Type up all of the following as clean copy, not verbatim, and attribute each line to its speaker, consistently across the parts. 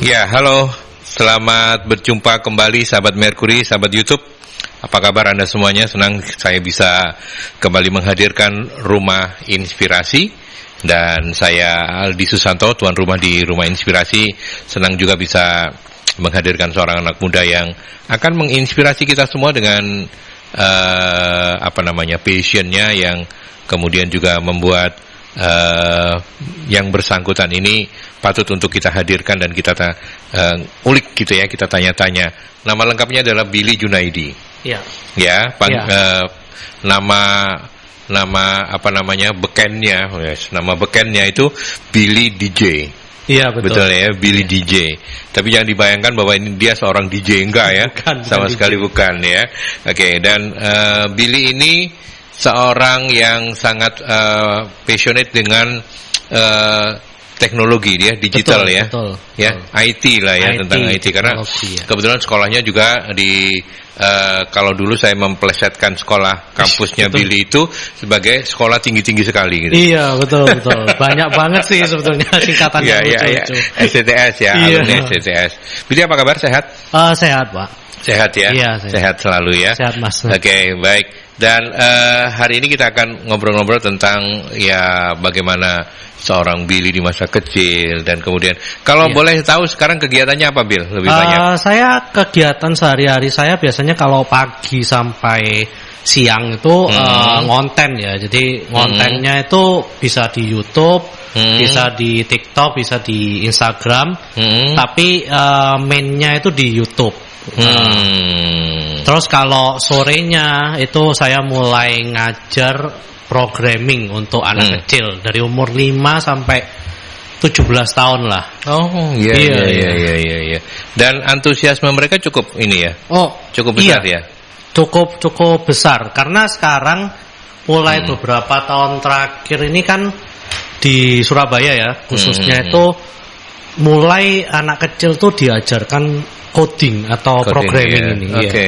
Speaker 1: Ya, halo. Selamat berjumpa kembali sahabat Mercury, sahabat YouTube. Apa kabar Anda semuanya? Senang saya bisa kembali menghadirkan Rumah Inspirasi. Dan saya Aldi Susanto, tuan rumah di Rumah Inspirasi. Senang juga bisa menghadirkan seorang anak muda yang akan menginspirasi kita semua dengan passionnya, yang kemudian juga membuat yang bersangkutan ini patut untuk kita hadirkan dan kita ulik gitu ya, kita tanya-tanya. Nama lengkapnya adalah Billy Junaidi.
Speaker 2: Iya.
Speaker 1: Ya, nama bekennya, nama bekennya itu Billy DJ.
Speaker 2: Iya, betul
Speaker 1: ya, Billy DJ. Tapi jangan dibayangkan bahwa ini dia seorang DJ, enggak ya. Sama sekali bukan ya. Oke, dan Billy ini seorang yang sangat passionate dengan teknologi, dia digital,
Speaker 2: betul,
Speaker 1: ya, IT lah ya, tentang IT karena kebetulan sekolahnya juga di kalau dulu saya memplesetkan sekolah kampusnya Billy itu sebagai sekolah tinggi-tinggi sekali gitu.
Speaker 2: Iya, betul. Banyak banget sih sebetulnya singkatannya.
Speaker 1: Iya. SCTS ya, alumni SCTS. Billy, apa kabar? Sehat?
Speaker 2: Sehat, Pak.
Speaker 1: Sehat ya?
Speaker 2: Iya,
Speaker 1: sehat selalu ya.
Speaker 2: Sehat, Mas.
Speaker 1: Oke, baik. Dan hari ini kita akan ngobrol-ngobrol tentang ya bagaimana seorang Billy di masa kecil, dan kemudian kalau boleh tahu sekarang kegiatannya apa, Bill? Lebih banyak.
Speaker 2: Saya kegiatan sehari-hari saya biasanya kalau pagi sampai siang itu ngonten ya. Jadi ngontennya itu bisa di YouTube, bisa di TikTok, bisa di Instagram. Tapi mainnya itu di YouTube. Terus kalau sorenya itu saya mulai ngajar programming untuk anak kecil dari umur 5 sampai 17 tahun lah.
Speaker 1: Oh, iya. Dan antusiasme mereka cukup ini ya. Cukup besar ya.
Speaker 2: Cukup besar karena sekarang mulai beberapa tahun terakhir ini kan di Surabaya ya, khususnya itu mulai anak kecil tuh diajarkan coding atau programming ini.
Speaker 1: Oke,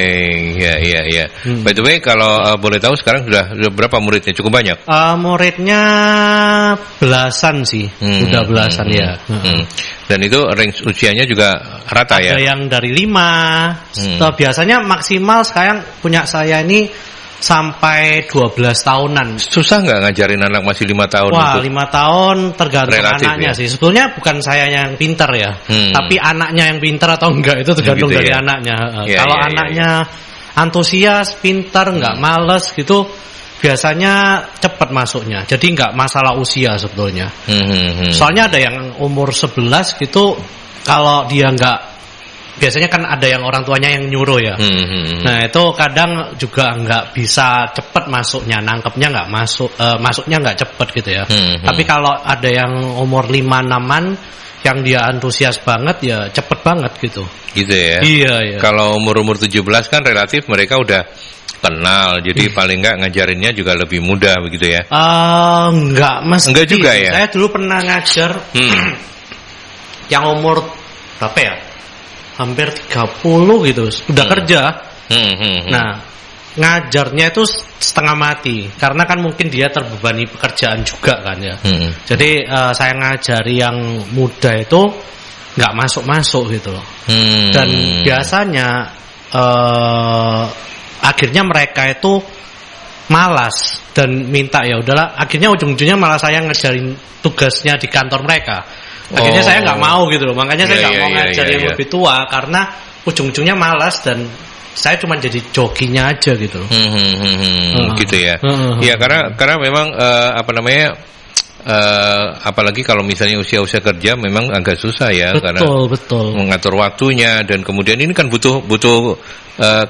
Speaker 1: iya. By the way, kalau boleh tahu sekarang sudah berapa muridnya? Cukup banyak?
Speaker 2: Muridnya belasan sih, sudah belasan ya.
Speaker 1: Dan itu range usianya juga rata ya?
Speaker 2: Ada yang dari 5, biasanya maksimal sekarang punya saya ini sampai 12 tahunan.
Speaker 1: Susah nggak ngajarin anak masih 5 tahun?
Speaker 2: Wah, 5 tahun tergantung
Speaker 1: relatif,
Speaker 2: anaknya
Speaker 1: ya?
Speaker 2: Sih. Sebetulnya bukan saya yang pintar ya, tapi anaknya yang pintar atau enggak itu tergantung dari anaknya. Kalau anaknya antusias, pintar, nggak males gitu, biasanya cepat masuknya. Jadi nggak masalah usia sebetulnya. Soalnya ada yang umur 11 gitu, kalau dia nggak, biasanya kan ada yang orang tuanya yang nyuruh ya. Nah itu kadang juga nggak bisa cepet masuknya, nangkepnya nggak masuknya nggak cepet gitu ya. Tapi kalau ada yang umur 5-6an yang dia antusias banget ya cepet banget gitu.
Speaker 1: Gitu ya.
Speaker 2: Iya.
Speaker 1: Kalau umur 17 kan relatif mereka udah kenal, jadi paling nggak ngajarinnya juga lebih mudah begitu ya.
Speaker 2: Nggak mesti.
Speaker 1: Enggak juga ya.
Speaker 2: Saya dulu pernah ngajar yang umur berapa ya? Hampir 30 gitu, udah kerja. Nah, ngajarnya itu setengah mati karena kan mungkin dia terbebani pekerjaan juga kan ya. Jadi saya ngajari yang muda itu nggak masuk gitu loh. Dan biasanya akhirnya mereka itu malas dan minta ya udahlah. Akhirnya ujung-ujungnya malah saya ngajarin tugasnya di kantor mereka. Akhirnya saya nggak mau gitu loh, makanya saya nggak mau ngajar yang lebih tua karena ujung-ujungnya malas dan saya cuma jadi jokinya aja gitu loh.
Speaker 1: Gitu ya. Ya karena memang apalagi kalau misalnya usia kerja memang agak susah ya.
Speaker 2: Betul.
Speaker 1: Mengatur waktunya, dan kemudian ini kan butuh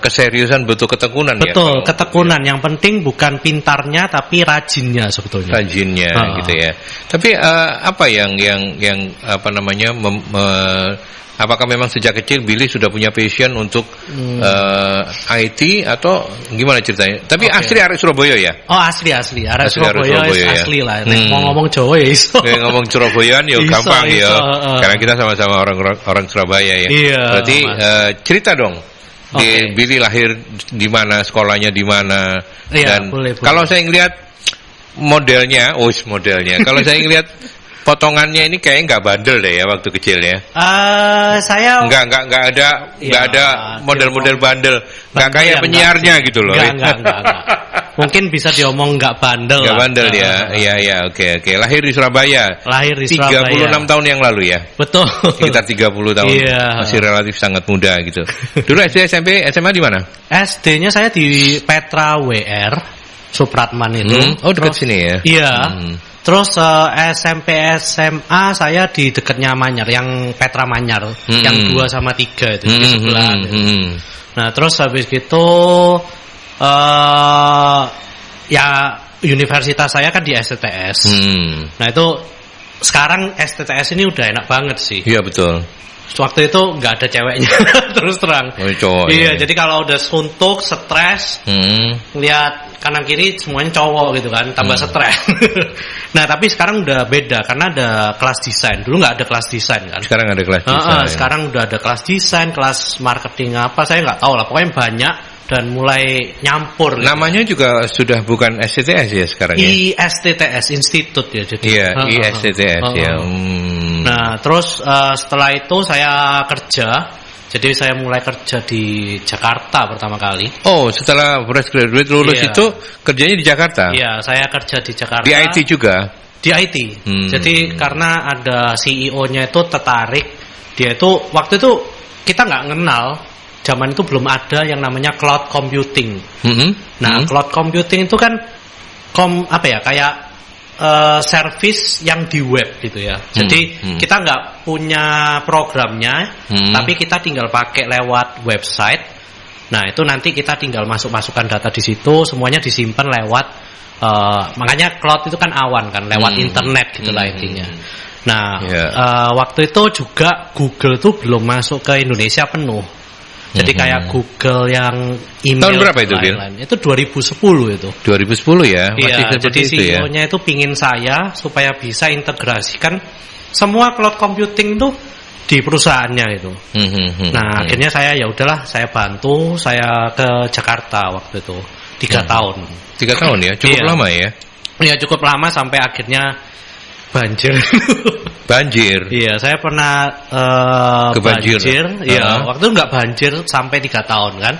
Speaker 1: keseriusan, butuh ketekunan.
Speaker 2: Betul, ketekunan. Yang penting bukan pintarnya tapi rajinnya sebetulnya.
Speaker 1: Gitu ya. Tapi apa yang apakah memang sejak kecil Billy sudah punya passion untuk IT atau gimana ceritanya? Tapi asli arek Surabaya ya?
Speaker 2: Oh, asli. Arek Surabaya asli lah. Mau ngomong Jawa ya iso.
Speaker 1: Ngomong Surabayaan ya gampang ya. Karena kita sama-sama orang Surabaya ya.
Speaker 2: Iya.
Speaker 1: Berarti cerita dong. Billy lahir di mana, sekolahnya di mana? Dan boleh. Kalau saya ngelihat modelnya. Kalau saya ngelihat potongannya ini kayaknya nggak bandel deh ya waktu kecil ya.
Speaker 2: Saya
Speaker 1: nggak ada model-model bandel, nggak kayak penyiarnya gitu loh.
Speaker 2: Enggak. Mungkin bisa diomong nggak bandel.
Speaker 1: Nggak bandel ya. Iya, oke. Lahir di Surabaya.
Speaker 2: Lahir di Surabaya.
Speaker 1: 36 tahun yang lalu ya.
Speaker 2: Betul.
Speaker 1: Sekitar 30 tahun.
Speaker 2: Iya.
Speaker 1: Masih relatif sangat muda gitu. Dulu SD, SMP, SMA di mana?
Speaker 2: SD-nya saya di Petra WR Supratman itu.
Speaker 1: Oh, dekat sini ya.
Speaker 2: Iya. Terus SMP SMA saya di dekatnya Manyar, yang Petra Manyar, yang 2 sama 3 itu di sebelah. Nah, terus habis gitu ya universitas saya kan di STTS. Nah, itu sekarang STTS ini udah enak banget sih.
Speaker 1: Iya, betul.
Speaker 2: Waktu itu nggak ada ceweknya, terus terang.
Speaker 1: Oh, cowok.
Speaker 2: Iya, jadi kalau udah suntuk, stres, lihat kanan kiri semuanya cowok gitu kan, tambah stres. Nah, tapi sekarang udah beda karena ada kelas desain. Dulu nggak ada kelas desain kan.
Speaker 1: Sekarang ada kelas desain.
Speaker 2: Sekarang udah ada kelas desain, kelas marketing apa, saya nggak tahu lah. Pokoknya banyak dan mulai nyampur.
Speaker 1: Namanya gitu. Juga sudah bukan STTS ya sekarang ya.
Speaker 2: ISTTS Institute ya jadi.
Speaker 1: Iya, ISTTS ya.
Speaker 2: Nah, terus setelah itu saya kerja. Jadi saya mulai kerja di Jakarta pertama kali. Oh,
Speaker 1: setelah fresh graduate lulus itu kerjanya di Jakarta?
Speaker 2: Iya, saya kerja di Jakarta.
Speaker 1: Di IT juga?
Speaker 2: Di IT. Jadi karena ada CEO-nya itu tertarik, dia itu waktu itu kita nggak kenal. Zaman itu belum ada yang namanya cloud computing. Nah, cloud computing itu kan kayak service yang di web gitu ya. Jadi kita nggak punya programnya, tapi kita tinggal pakai lewat website. Nah, itu nanti kita tinggal masukkan data di situ, semuanya disimpan lewat. Makanya cloud itu kan awan kan, lewat internet gitulah intinya. Nah, waktu itu juga Google tuh belum masuk ke Indonesia penuh. Jadi kayak Google yang email.
Speaker 1: Tahun berapa itu, Bill?
Speaker 2: Itu 2010 itu.
Speaker 1: 2010 ya?
Speaker 2: Masih jadi CEO-nya itu pingin saya supaya bisa integrasikan semua cloud computing tuh di perusahaannya itu. Nah, akhirnya saya ya udahlah, saya bantu, saya ke Jakarta waktu itu 3 tahun.
Speaker 1: 3 tahun ya? Cukup lama ya?
Speaker 2: Iya, cukup lama sampai akhirnya banjir.
Speaker 1: Banjir.
Speaker 2: Iya, saya pernah banjir. Iya, waktu itu nggak banjir sampai 3 tahun kan.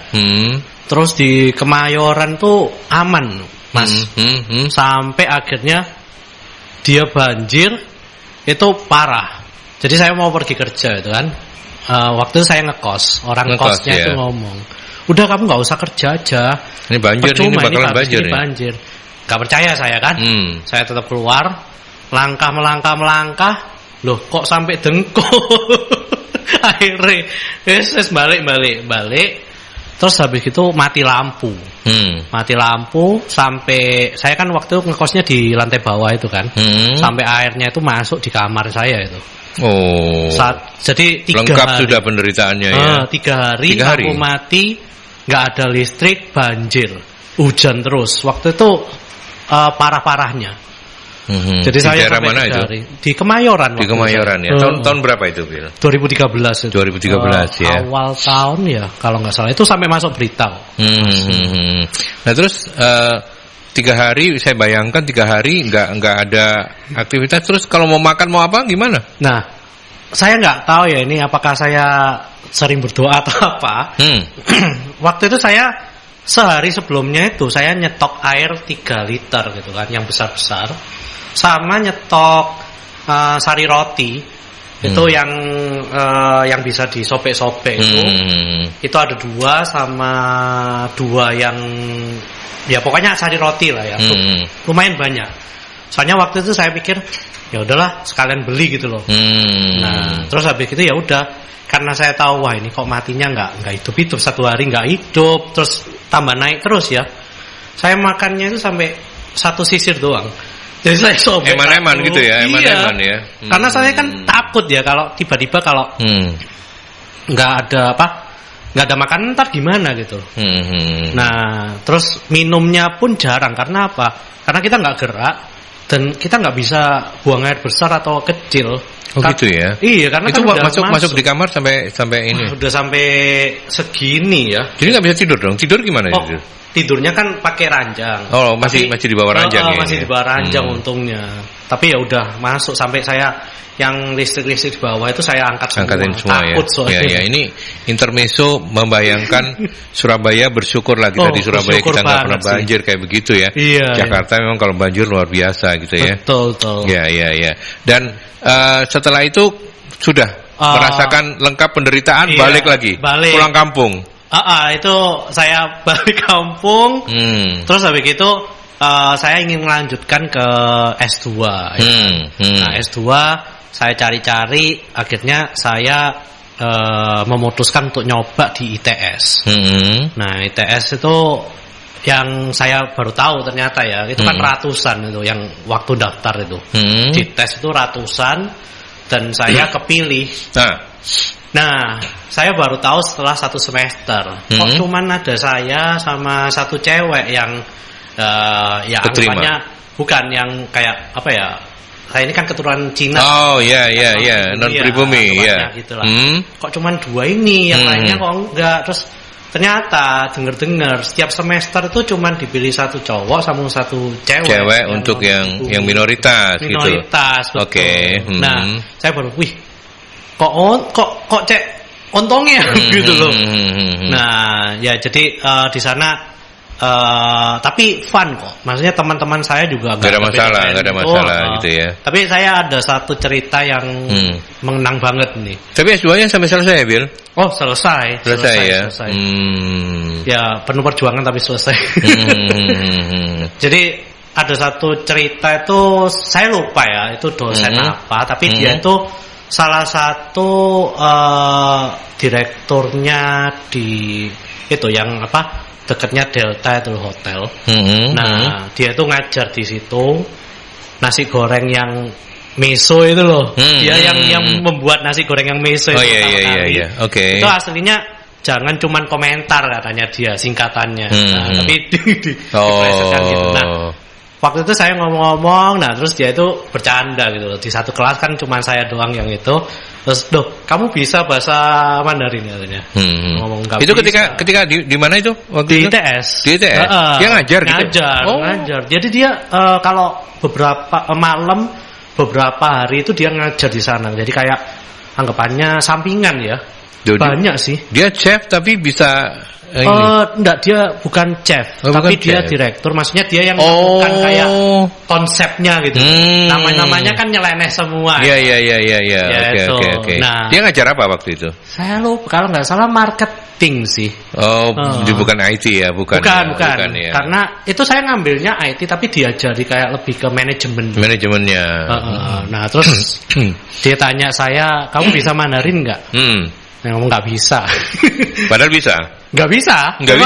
Speaker 2: Terus di Kemayoran tuh aman, Mas. Sampai akhirnya dia banjir itu parah. Jadi saya mau pergi kerja itu kan. Waktu itu saya ngekos. Orang kosnya itu ngomong, udah kamu nggak usah kerja aja.
Speaker 1: Ini banjir, ini bakalan banjir.
Speaker 2: Ini banjir. Gak percaya saya kan. Saya tetap keluar. Melangkah, loh kok sampai dengkul. Akhirnya balik. Terus habis itu mati lampu. Mati lampu sampai saya kan waktu itu ngekosnya di lantai bawah itu kan. Sampai airnya itu masuk di kamar saya itu.
Speaker 1: Oh.
Speaker 2: Jadi 3
Speaker 1: lengkap
Speaker 2: hari.
Speaker 1: Sudah penderitaannya ya.
Speaker 2: 3 hari lampu mati, nggak ada listrik, banjir, hujan terus. Waktu itu parah-parahnya.
Speaker 1: Jadi di saya daerah mana itu?
Speaker 2: Di Kemayoran.
Speaker 1: Di Kemayoran ya. Tahun berapa itu, Bill?
Speaker 2: 2013 itu.
Speaker 1: 2013 ya.
Speaker 2: Awal tahun ya, kalau nggak salah. Itu sampai masuk berita.
Speaker 1: Nah, terus 3 hari, saya bayangkan 3 hari nggak ada aktivitas. Terus kalau mau makan mau apa gimana?
Speaker 2: Nah, saya nggak tahu ya ini apakah saya sering berdoa atau apa. Waktu itu saya sehari sebelumnya itu saya nyetok air 3 liter gitu kan, yang besar-besar. Sama nyetok sari roti itu yang bisa disobek-sobek itu ada 2 sama 2 yang ya pokoknya sari roti lah ya. Lumayan banyak. Soalnya waktu itu saya pikir ya udahlah sekalian beli gitu loh. Nah, terus habis itu ya udah, karena saya tahu wah ini kok matinya nggak hidup 1 hari nggak hidup, terus tambah naik terus ya. Saya makannya itu sampai 1 sisir doang. Jadi saya sobek
Speaker 1: eman-eman gitu ya, eman-eman ya.
Speaker 2: Karena saya kan takut ya kalau tiba-tiba kalau nggak ada makanan ntar gimana gitu. Nah, terus minumnya pun jarang karena apa? Karena kita nggak gerak dan kita nggak bisa buang air besar atau kecil.
Speaker 1: Oh gitu ya?
Speaker 2: Iya, karena
Speaker 1: itu
Speaker 2: kan
Speaker 1: masuk di kamar sampai ini.
Speaker 2: Udah sampai segini ya.
Speaker 1: Jadi nggak bisa tidur dong? Tidur gimana tidur?
Speaker 2: tidurnya kan pakai ranjang.
Speaker 1: Oh, masih di bawah ranjang ya?
Speaker 2: Masih di bawah ranjang untungnya. Tapi ya udah masuk sampai saya yang listrik di bawah itu saya angkatin semua
Speaker 1: ya. Ya, ini intermezzo membayangkan Surabaya, bersyukurlah kita di Surabaya kita nggak pernah banjir kayak begitu ya.
Speaker 2: Iya,
Speaker 1: Jakarta memang kalau banjir luar biasa gitu ya.
Speaker 2: Betul.
Speaker 1: Ya. Dan setelah itu sudah merasakan lengkap penderitaan, balik lagi, pulang kampung.
Speaker 2: Itu saya balik kampung. Terus habis itu saya ingin melanjutkan ke S2. Nah, S2 saya cari-cari, akhirnya saya memutuskan untuk nyoba di ITS. Nah, ITS itu yang saya baru tahu ternyata ya, itu kan ratusan itu yang waktu daftar itu. Di tes itu ratusan dan saya kepilih. Nah, saya baru tahu setelah 1 semester. Kok cuman ada saya sama 1 cewek yang ya anggapannya bukan yang kayak apa ya? Saya ini kan keturunan Cina.
Speaker 1: Oh iya, non pribumi ya.
Speaker 2: Gitulah. Kok cuman 2 ini, yang lainnya kok enggak? Terus ternyata dengar setiap semester itu cuman dipilih 1 cowok sama 1 cewek.
Speaker 1: Cewek untuk yang minoritas gitu.
Speaker 2: Minoritas, betul.
Speaker 1: Oke.
Speaker 2: Nah, saya baru kok cek untungnya gitu loh. Nah, ya jadi di sana tapi fun kok. Maksudnya teman-teman saya juga
Speaker 1: gak ada masalah gitu ya. Tapi
Speaker 2: saya ada 1 cerita yang mengenang banget nih.
Speaker 1: Tapi S2-nya sampai selesai ya, Bil? Oh,
Speaker 2: selesai ya. Selesai. Ya, penuh perjuangan tapi selesai. Jadi ada 1 cerita itu saya lupa ya, itu dosen apa, tapi dia itu salah satu direkturnya di itu yang apa? Dekatnya Delta itu hotel. Nah, dia tuh ngajar di situ nasi goreng yang meso itu loh. Dia yang membuat nasi goreng yang meso itu.
Speaker 1: Iya. Oke.
Speaker 2: Itu aslinya jangan cuman komentar katanya dia, singkatannya. Nah, tapi diplesetkan gitu. Nah, waktu itu saya ngomong-ngomong, nah terus dia itu bercanda gitu. Di 1 kelas kan cuma saya doang yang itu. Terus, kamu bisa bahasa Mandarin katanya. Ngomong enggak
Speaker 1: itu
Speaker 2: bisa.
Speaker 1: ketika di mana itu? Waktu
Speaker 2: di
Speaker 1: itu?
Speaker 2: ITS.
Speaker 1: Di ITS. Dia ngajar gitu.
Speaker 2: Ngajar. Jadi dia kalau beberapa malam beberapa hari itu dia ngajar di sana. Jadi kayak anggapannya sampingan ya. Banyak sih. Dia chef tapi bisa enggak, dia bukan chef, tapi dia chef. Direktur, maksudnya dia yang melakukan kayak konsepnya gitu. Nama-namanya kan nyeleneh semua.
Speaker 1: Iya. Oke. Nah, dia ngajar apa waktu itu?
Speaker 2: Saya lupa, kalau nggak salah marketing sih.
Speaker 1: Bukan IT ya, bukan. Ya.
Speaker 2: Karena itu saya ngambilnya IT, tapi diajari kayak lebih ke manajemennya. Nah, terus dia tanya saya, kamu bisa Mandarin nggak? Ngomong nggak bisa.
Speaker 1: Padahal bisa.
Speaker 2: Nggak bisa.
Speaker 1: Nggak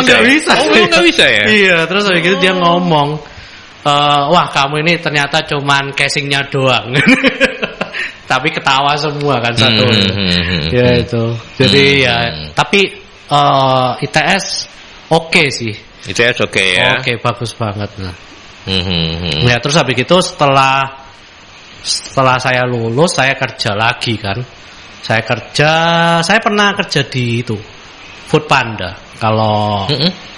Speaker 1: bisa ya.
Speaker 2: Iya, terus habis itu dia ngomong, wah kamu ini ternyata cuman casingnya doang. Tapi ketawa semua kan satu. Ya itu. Jadi ya, tapi ITS oke sih.
Speaker 1: ITS oke ya.
Speaker 2: Oke, bagus banget nah. Ya terus habis itu setelah saya lulus saya kerja lagi kan. Saya pernah kerja di itu Food Panda. Kalau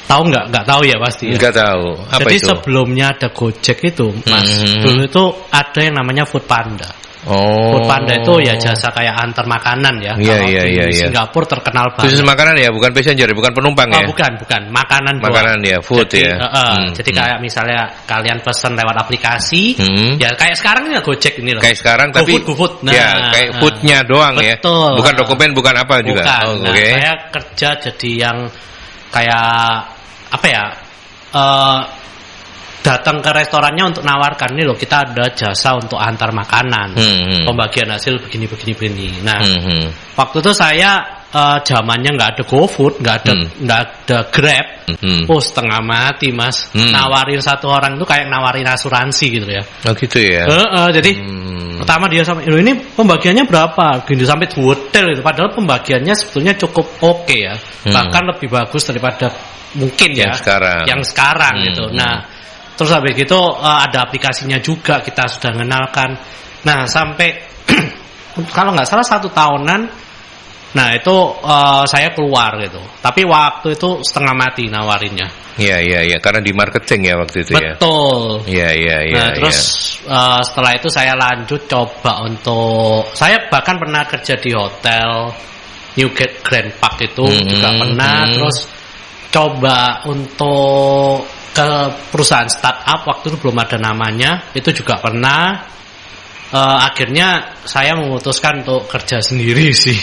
Speaker 2: tahu nggak tahu ya pasti.
Speaker 1: Nggak tahu. Apa
Speaker 2: jadi
Speaker 1: itu?
Speaker 2: Sebelumnya ada Gojek itu, Mas. Dulu itu ada yang namanya Food Panda. Food Panda itu ya jasa kayak antar makanan ya.
Speaker 1: Iya.
Speaker 2: Singapura terkenal banget.
Speaker 1: Khusus makanan ya, bukan passenger, bukan penumpang ya.
Speaker 2: Bukan, makanan.
Speaker 1: Makanan ya, food jadi, ya.
Speaker 2: Jadi kayak misalnya kalian pesan lewat aplikasi, ya kayak sekarang ini Gojek ini loh.
Speaker 1: Kayak sekarang tapi
Speaker 2: GoFood. Nah,
Speaker 1: ya kayak foodnya doang.
Speaker 2: Betul.
Speaker 1: Ya. Bukan dokumen, bukan apa juga.
Speaker 2: Bukan. Saya kerja jadi yang kayak apa ya? Datang ke restorannya untuk nawarkan nih loh, kita ada jasa untuk antar makanan, pembagian hasil begini. Nah, waktu itu saya zamannya nggak ada GoFood, nggak ada Grab, setengah mati Mas, nawarin 1 orang itu kayak nawarin asuransi gitu ya.
Speaker 1: Oh gitu ya.
Speaker 2: Jadi pertama dia sampai, ini pembagiannya berapa? Gini sampai hotel itu, padahal pembagiannya sebetulnya cukup oke ya, bahkan lebih bagus daripada mungkin yang sekarang gitu. Nah. Terus habis gitu ada aplikasinya juga, kita sudah mengenalkan. Nah sampai kalau nggak salah 1 tahunan Nah itu saya keluar gitu. Tapi waktu itu setengah mati nawarinnya.
Speaker 1: Iya, karena di marketing ya waktu itu.
Speaker 2: Betul.
Speaker 1: Ya. Iya.
Speaker 2: Nah terus setelah itu saya lanjut coba untuk, saya bahkan pernah kerja di hotel Newgate Grand Park itu juga pernah. Terus coba untuk ke perusahaan startup waktu itu belum ada namanya, itu juga pernah. Akhirnya saya memutuskan untuk kerja sendiri sih.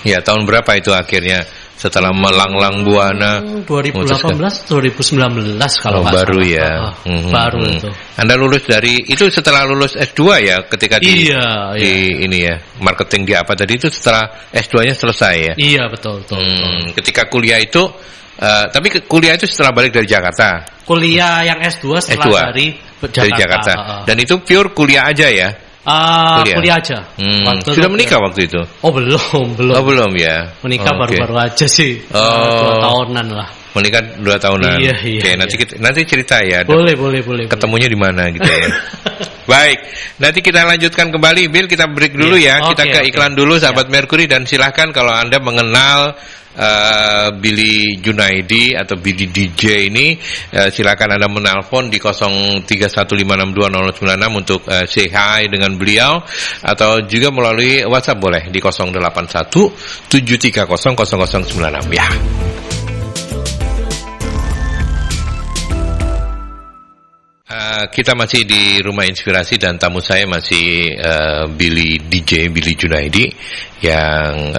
Speaker 1: Ya, tahun berapa itu akhirnya setelah melanglang buana?
Speaker 2: 2018, 2019 kalau
Speaker 1: baru salah. Ya.
Speaker 2: Baru itu.
Speaker 1: Anda lulus dari itu setelah lulus S2 ya, ketika di ini ya, marketing di apa tadi itu setelah S2-nya selesai ya?
Speaker 2: Iya, betul.
Speaker 1: Ketika kuliah itu tapi kuliah itu setelah balik dari Jakarta.
Speaker 2: Kuliah yang S2 setelah dari Jakarta.
Speaker 1: Dan itu pure kuliah aja ya?
Speaker 2: Kuliah aja.
Speaker 1: Sudah menikah waktu itu?
Speaker 2: Oh belum.
Speaker 1: Oh belum ya?
Speaker 2: Menikah baru-baru aja sih. 2 tahunan lah.
Speaker 1: Menikah 2 tahunan.
Speaker 2: Iya.
Speaker 1: Oke, nanti cerita ya.
Speaker 2: Boleh.
Speaker 1: Ketemunya di mana gitu ya? Baik, nanti kita lanjutkan kembali. Bill, kita break dulu ya. Kita ke iklan dulu, sahabat Mercury, dan silahkan kalau Anda mengenal Billy Junaidi atau Billy DJ ini, silakan Anda menelpon di 0315620096 untuk say hi dengan beliau, atau juga melalui WhatsApp boleh di 0817300096 ya. Kita masih di Rumah Inspirasi dan tamu saya masih Billy DJ, Billy Junaidi yang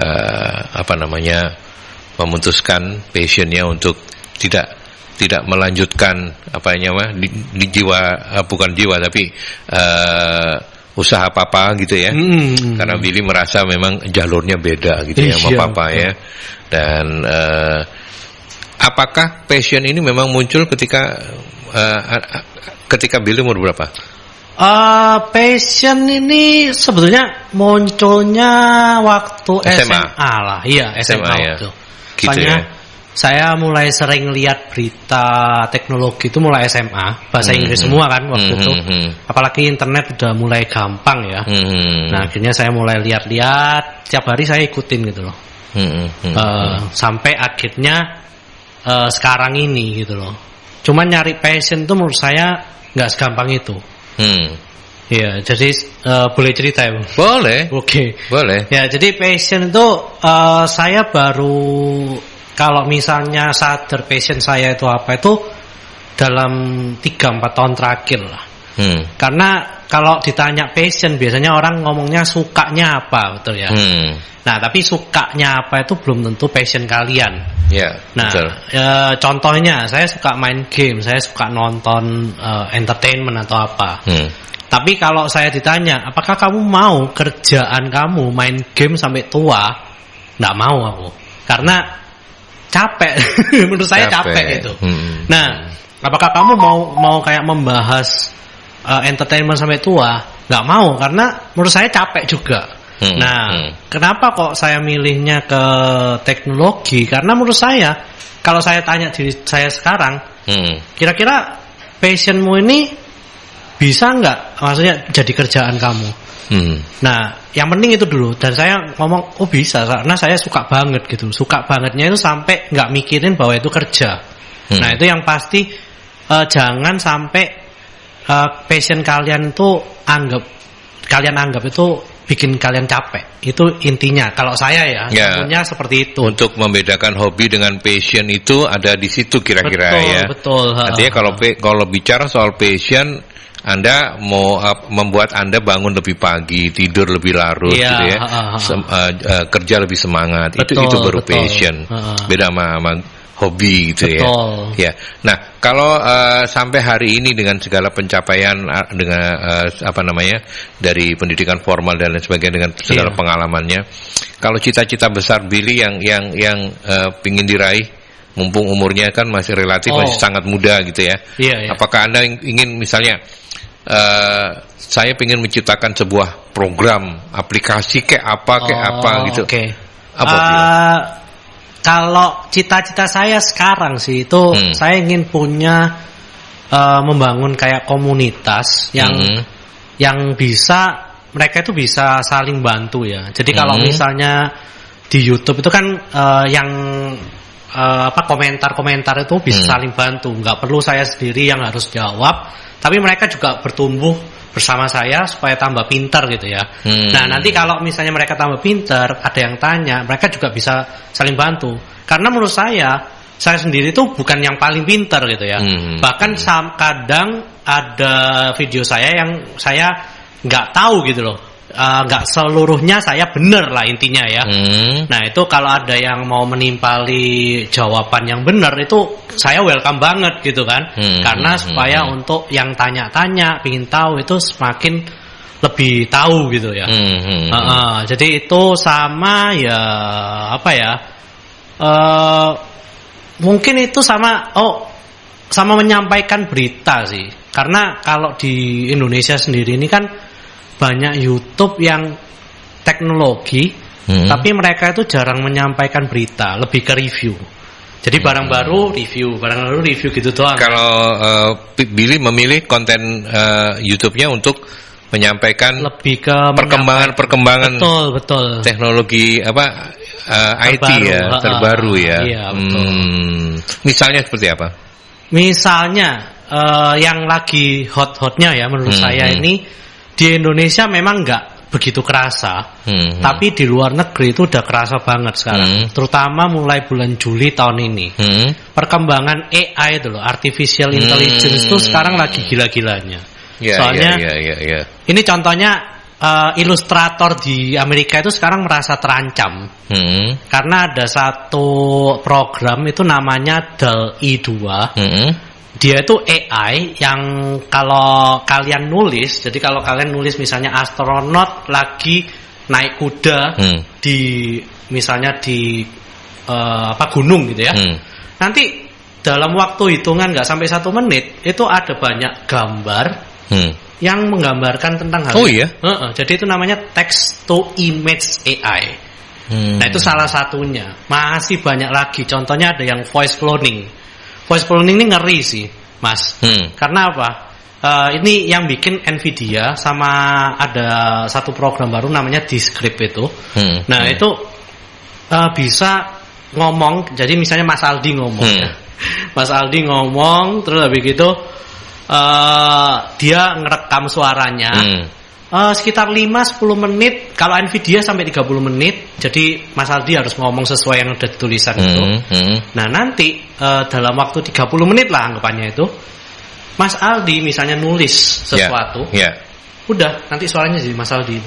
Speaker 1: memutuskan passionnya untuk tidak melanjutkan di jiwa, bukan jiwa tapi usaha papa gitu ya. Karena Billy merasa memang jalurnya beda gitu ya sama papa ya. Dan apakah passion ini memang muncul ketika Billy umur berapa?
Speaker 2: Passion ini sebetulnya munculnya waktu SMA lah. Iya, SMA waktu.
Speaker 1: Gitu
Speaker 2: soalnya
Speaker 1: ya?
Speaker 2: Saya mulai sering lihat berita teknologi itu mulai SMA, bahasa Inggris semua kan waktu itu. Apalagi internet udah mulai gampang ya. Nah, akhirnya saya mulai lihat-lihat, tiap hari saya ikutin gitu loh. Sampai akhirnya sekarang ini gitu loh. Cuman nyari passion itu menurut saya nggak segampang itu. Ya, jadi boleh cerita ya, Bang?
Speaker 1: Boleh.
Speaker 2: Oke.
Speaker 1: Boleh.
Speaker 2: Ya, jadi passion itu saya baru, kalau misalnya sadar passion saya itu apa, itu dalam 3-4 tahun terakhir lah. Karena kalau ditanya passion biasanya orang ngomongnya sukanya apa, betul ya? Nah, tapi sukanya apa itu belum tentu passion kalian.
Speaker 1: Ya,
Speaker 2: nah, contohnya saya suka main game, saya suka nonton entertainment atau apa. Tapi kalau saya ditanya, apakah kamu mau kerjaan kamu main game sampai tua? Nggak mau aku, karena capek. Menurut saya capek itu. Nah, apakah kamu mau kayak membahas entertainment sampai tua? Nggak mau, karena menurut saya capek juga. Kenapa kok saya milihnya ke teknologi? Karena menurut saya, kalau saya tanya diri saya sekarang, kira-kira passionmu ini bisa nggak, maksudnya jadi kerjaan kamu? Nah, yang penting itu dulu. Dan saya ngomong, oh bisa, karena saya suka banget gitu. Suka bangetnya itu sampai nggak mikirin bahwa itu kerja. Nah, itu yang pasti jangan sampai passion kalian itu kalian anggap itu bikin kalian capek. Itu intinya. Kalau saya ya, punya seperti itu. Untuk membedakan hobi dengan passion itu ada di situ kira-kira. Betul.
Speaker 1: Artinya kalau bicara soal passion, Anda mau membuat Anda bangun lebih pagi, tidur lebih larut, gitu ya, kerja lebih semangat. Itu baru passion. Beda sama hobi gitu ya. Nah, kalau sampai hari ini dengan segala pencapaian dengan dari pendidikan formal dan lain sebagainya, dengan segala pengalamannya, kalau cita-cita besar Billy yang pingin diraih, mumpung umurnya kan masih relatif masih sangat muda gitu ya. Apakah Anda ingin misalnya saya ingin menciptakan sebuah program aplikasi kayak apa gitu? Apa
Speaker 2: kalau cita-cita saya sekarang sih itu saya ingin punya membangun kayak komunitas yang bisa mereka itu bisa saling bantu ya. Jadi kalau misalnya di YouTube itu kan yang komentar-komentar itu bisa saling bantu. Nggak perlu saya sendiri yang harus jawab, tapi mereka juga bertumbuh bersama saya supaya tambah pintar gitu ya. Nah nanti kalau misalnya mereka tambah pintar, ada yang tanya, mereka juga bisa saling bantu. Karena menurut saya sendiri itu bukan yang paling pintar gitu ya. Bahkan kadang ada video saya yang saya nggak tahu gitu loh. Nggak seluruhnya saya benar lah intinya ya. Nah itu kalau ada yang mau menimpali jawaban yang benar itu saya welcome banget gitu kan. Karena supaya untuk yang tanya-tanya pingin tahu itu semakin lebih tahu gitu ya. Jadi itu sama ya mungkin itu sama menyampaikan berita sih. Karena kalau di Indonesia sendiri ini kan banyak YouTube yang teknologi, tapi mereka itu jarang menyampaikan berita, lebih ke review. Jadi barang baru review gitu doang.
Speaker 1: Kalau Billy memilih konten YouTube-nya untuk menyampaikan lebih ke perkembangan
Speaker 2: betul
Speaker 1: teknologi IT terbaru ya.
Speaker 2: Iya, betul.
Speaker 1: Misalnya seperti apa?
Speaker 2: Misalnya yang lagi hot-hotnya ya menurut saya ini di Indonesia memang nggak begitu kerasa, tapi di luar negeri itu udah kerasa banget sekarang. Terutama mulai bulan Juli tahun ini. Perkembangan AI itu loh, artificial intelligence itu sekarang lagi gila-gilanya. Soalnya ini contohnya ilustrator di Amerika itu sekarang merasa terancam karena ada satu program itu namanya DALL-E 2. Dia itu AI yang kalau kalian nulis, jadi kalau kalian nulis misalnya astronot lagi naik kuda di misalnya di gunung gitu ya. Nanti dalam waktu hitungan nggak sampai 1 menit itu ada banyak gambar yang menggambarkan tentang hal itu. Jadi itu namanya text to image AI. Nah itu salah satunya. Masih banyak lagi. Contohnya ada yang voice cloning. Voice cloning ini ngeri sih, Mas. Karena apa? Ini yang bikin Nvidia sama ada satu program baru namanya Descript itu. Nah itu bisa ngomong. Jadi misalnya Mas Aldi ngomong ya. Mas Aldi ngomong, terus habis gitu dia ngerekam suaranya. Sekitar 5-10 menit. Kalau Nvidia sampai 30 menit. Jadi Mas Aldi harus ngomong sesuai yang udah tulisan itu. Nah nanti dalam waktu 30 menit lah anggapannya itu, Mas Aldi misalnya nulis sesuatu, udah nanti suaranya jadi Mas Aldi.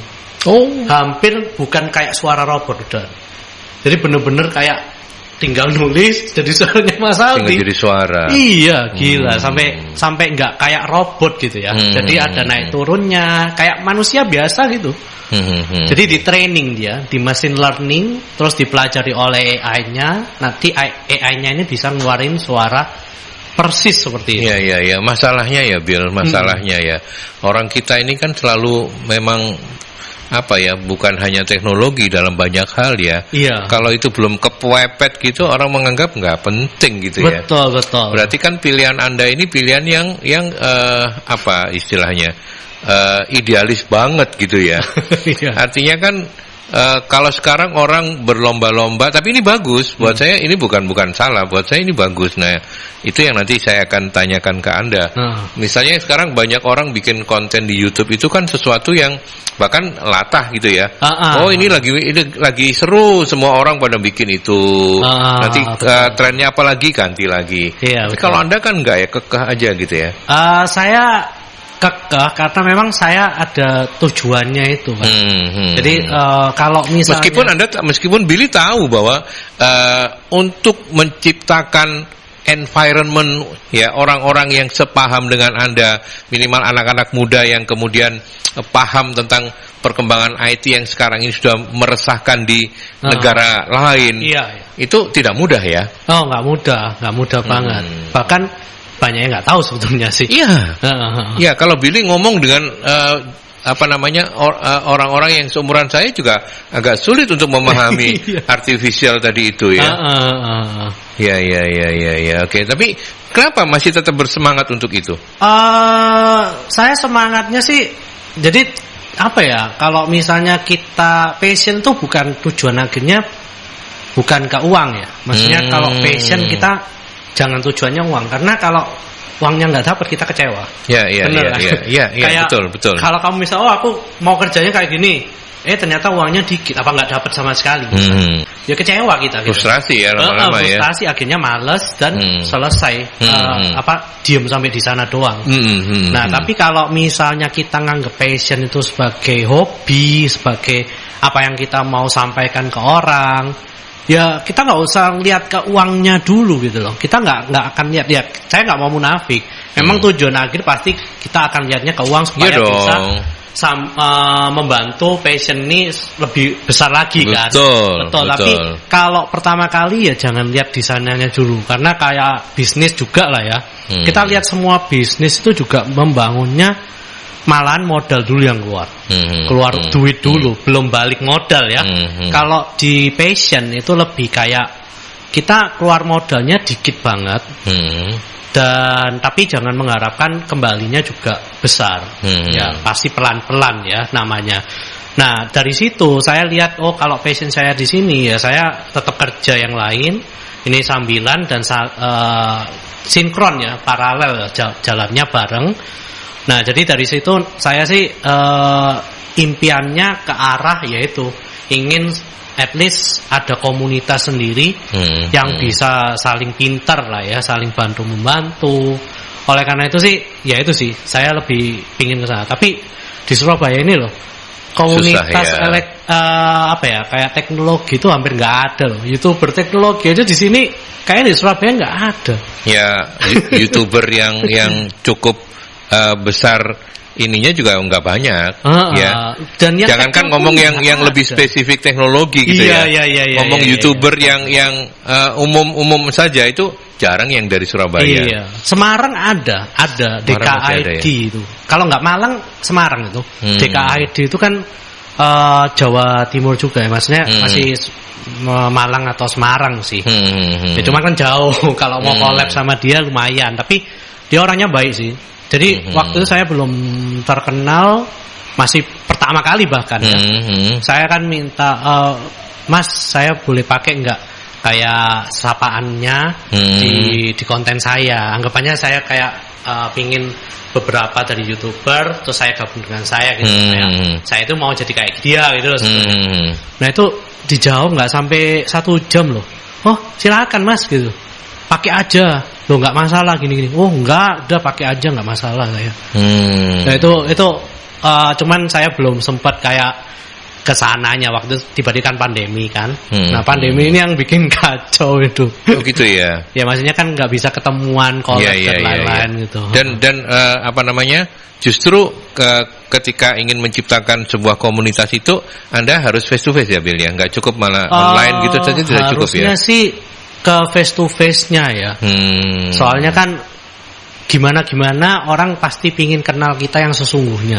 Speaker 2: Hampir bukan kayak suara robot udah. Jadi bener-bener kayak tinggal nulis jadi suaranya Mas Aldi.
Speaker 1: Tinggal jadi suara.
Speaker 2: Iya, gila. Sampai nggak kayak robot gitu ya. Jadi ada naik turunnya, kayak manusia biasa gitu. Jadi di training dia, di machine learning, terus dipelajari oleh AI-nya. Nanti AI-nya ini bisa ngeluarin suara persis seperti itu.
Speaker 1: Iya. Masalahnya ya, Bill, ya. Orang kita ini kan selalu memang bukan hanya teknologi dalam banyak hal ya. Kalau itu belum kepepet gitu, orang menganggap nggak penting gitu ya.
Speaker 2: Betul.
Speaker 1: Berarti kan pilihan Anda ini pilihan yang istilahnya idealis banget gitu ya. Artinya kan kalau sekarang orang berlomba-lomba, tapi ini bagus buat saya, ini bukan salah, buat saya ini bagus. Nah itu yang nanti saya akan tanyakan ke Anda. Misalnya sekarang banyak orang bikin konten di YouTube itu kan sesuatu yang bahkan latah gitu ya. Ini lagi seru, semua orang pada bikin itu. Nanti trennya apa lagi, ganti lagi. Tapi kalau Anda kan enggak ya, kekeh aja gitu ya.
Speaker 2: Saya kekeh karena memang saya ada tujuannya itu kan. Jadi kalau misalnya
Speaker 1: meskipun Billy tahu bahwa untuk menciptakan environment ya orang-orang yang sepaham dengan Anda, minimal anak-anak muda yang kemudian paham tentang perkembangan IT yang sekarang ini sudah meresahkan di negara lain. Itu tidak mudah ya?
Speaker 2: Nggak mudah banget. Bahkan banyak yang nggak tahu sebetulnya sih.
Speaker 1: Iya, kalau Billy ngomong dengan orang-orang yang seumuran saya juga agak sulit untuk memahami artificial tadi itu ya. Ya. Oke, tapi kenapa masih tetap bersemangat untuk itu?
Speaker 2: Saya semangatnya sih, jadi apa ya? Kalau misalnya kita passion tuh bukan tujuan akhirnya bukan ke uang ya. Maksudnya kalau passion kita jangan tujuannya uang, karena kalau uangnya nggak dapat kita kecewa.
Speaker 1: Iya, betul.
Speaker 2: Kalau kamu misal, aku mau kerjanya kayak gini, ternyata uangnya dikit, apa nggak dapat sama sekali. Ya kecewa kita.
Speaker 1: Frustrasi ya lama-lama ya.
Speaker 2: Frustrasi, akhirnya males dan selesai. Diem sampai di sana doang. Nah, tapi kalau misalnya kita nganggep passion itu sebagai hobi, sebagai apa yang kita mau sampaikan ke orang, ya kita nggak usah lihat ke uangnya dulu gitu loh. Kita nggak akan lihat. Saya nggak mau munafik. Memang tujuan akhir pasti kita akan lihatnya ke uang supaya bisa membantu passion ini lebih besar lagi kan. Betul. Tapi kalau pertama kali ya jangan lihat di sananya dulu, karena kayak bisnis juga lah ya. Kita lihat semua bisnis itu juga membangunnya malahan modal dulu yang keluar duit dulu, belum balik modal ya. Kalau di passion itu lebih kayak kita keluar modalnya dikit banget, dan tapi jangan mengharapkan kembalinya juga besar. Ya pasti pelan-pelan ya namanya. Nah dari situ saya lihat, kalau passion saya di sini ya saya tetap kerja yang lain, ini sambilan dan sinkron ya, paralel jalannya bareng. Nah, jadi dari situ saya sih impiannya ke arah yaitu ingin at least ada komunitas sendiri yang bisa saling pintar lah ya, saling bantu-membantu. Oleh karena itu sih, ya itu sih, saya lebih pingin ke sana. Tapi di Surabaya ini loh, komunitas kayak teknologi itu hampir nggak ada loh. YouTuber teknologi aja di sini kayaknya di Surabaya nggak ada.
Speaker 1: Ya, YouTuber yang cukup besar ininya juga nggak banyak, ya. Dan jangankan ngomong yang lebih spesifik teknologi gitu ya. Ngomong YouTuber yang umum saja itu jarang yang dari Surabaya.
Speaker 2: Iya. Semarang ada DKID itu. Kalau nggak Malang, Semarang itu. DKID itu kan Jawa Timur juga ya, maksudnya masih Malang atau Semarang sih. Ya, cuma kan jauh. Kalau mau collab sama dia lumayan, tapi dia orangnya baik sih. Jadi waktu itu saya belum terkenal, masih pertama kali bahkan ya. Saya kan minta, Mas saya boleh pakai nggak kayak sapaannya di konten saya. Anggapannya saya kayak pingin beberapa dari YouTuber, terus saya gabung dengan saya gitu. Saya itu mau jadi kayak dia gitu loh. Nah itu dijawab nggak sampai 1 jam loh. Oh silakan Mas gitu, pakai aja. Loh nggak masalah gini. Oh nggak, udah pakai aja nggak masalah saya. Nah itu cuman saya belum sempat kayak kesananya waktu tiba-tiba kan pandemi kan. Nah pandemi ini yang bikin kacau itu.
Speaker 1: Oh gitu ya.
Speaker 2: Ya maksudnya kan nggak bisa ketemuan, collab dan lain-lain gitu.
Speaker 1: Dan apa namanya? Justru ketika ingin menciptakan sebuah komunitas itu Anda harus face to face ya Bill ya. Nggak cukup malah online gitu saja tidak cukup ya.
Speaker 2: Harusnya sih ke face to face-nya ya. Soalnya kan gimana orang pasti pingin kenal kita yang sesungguhnya.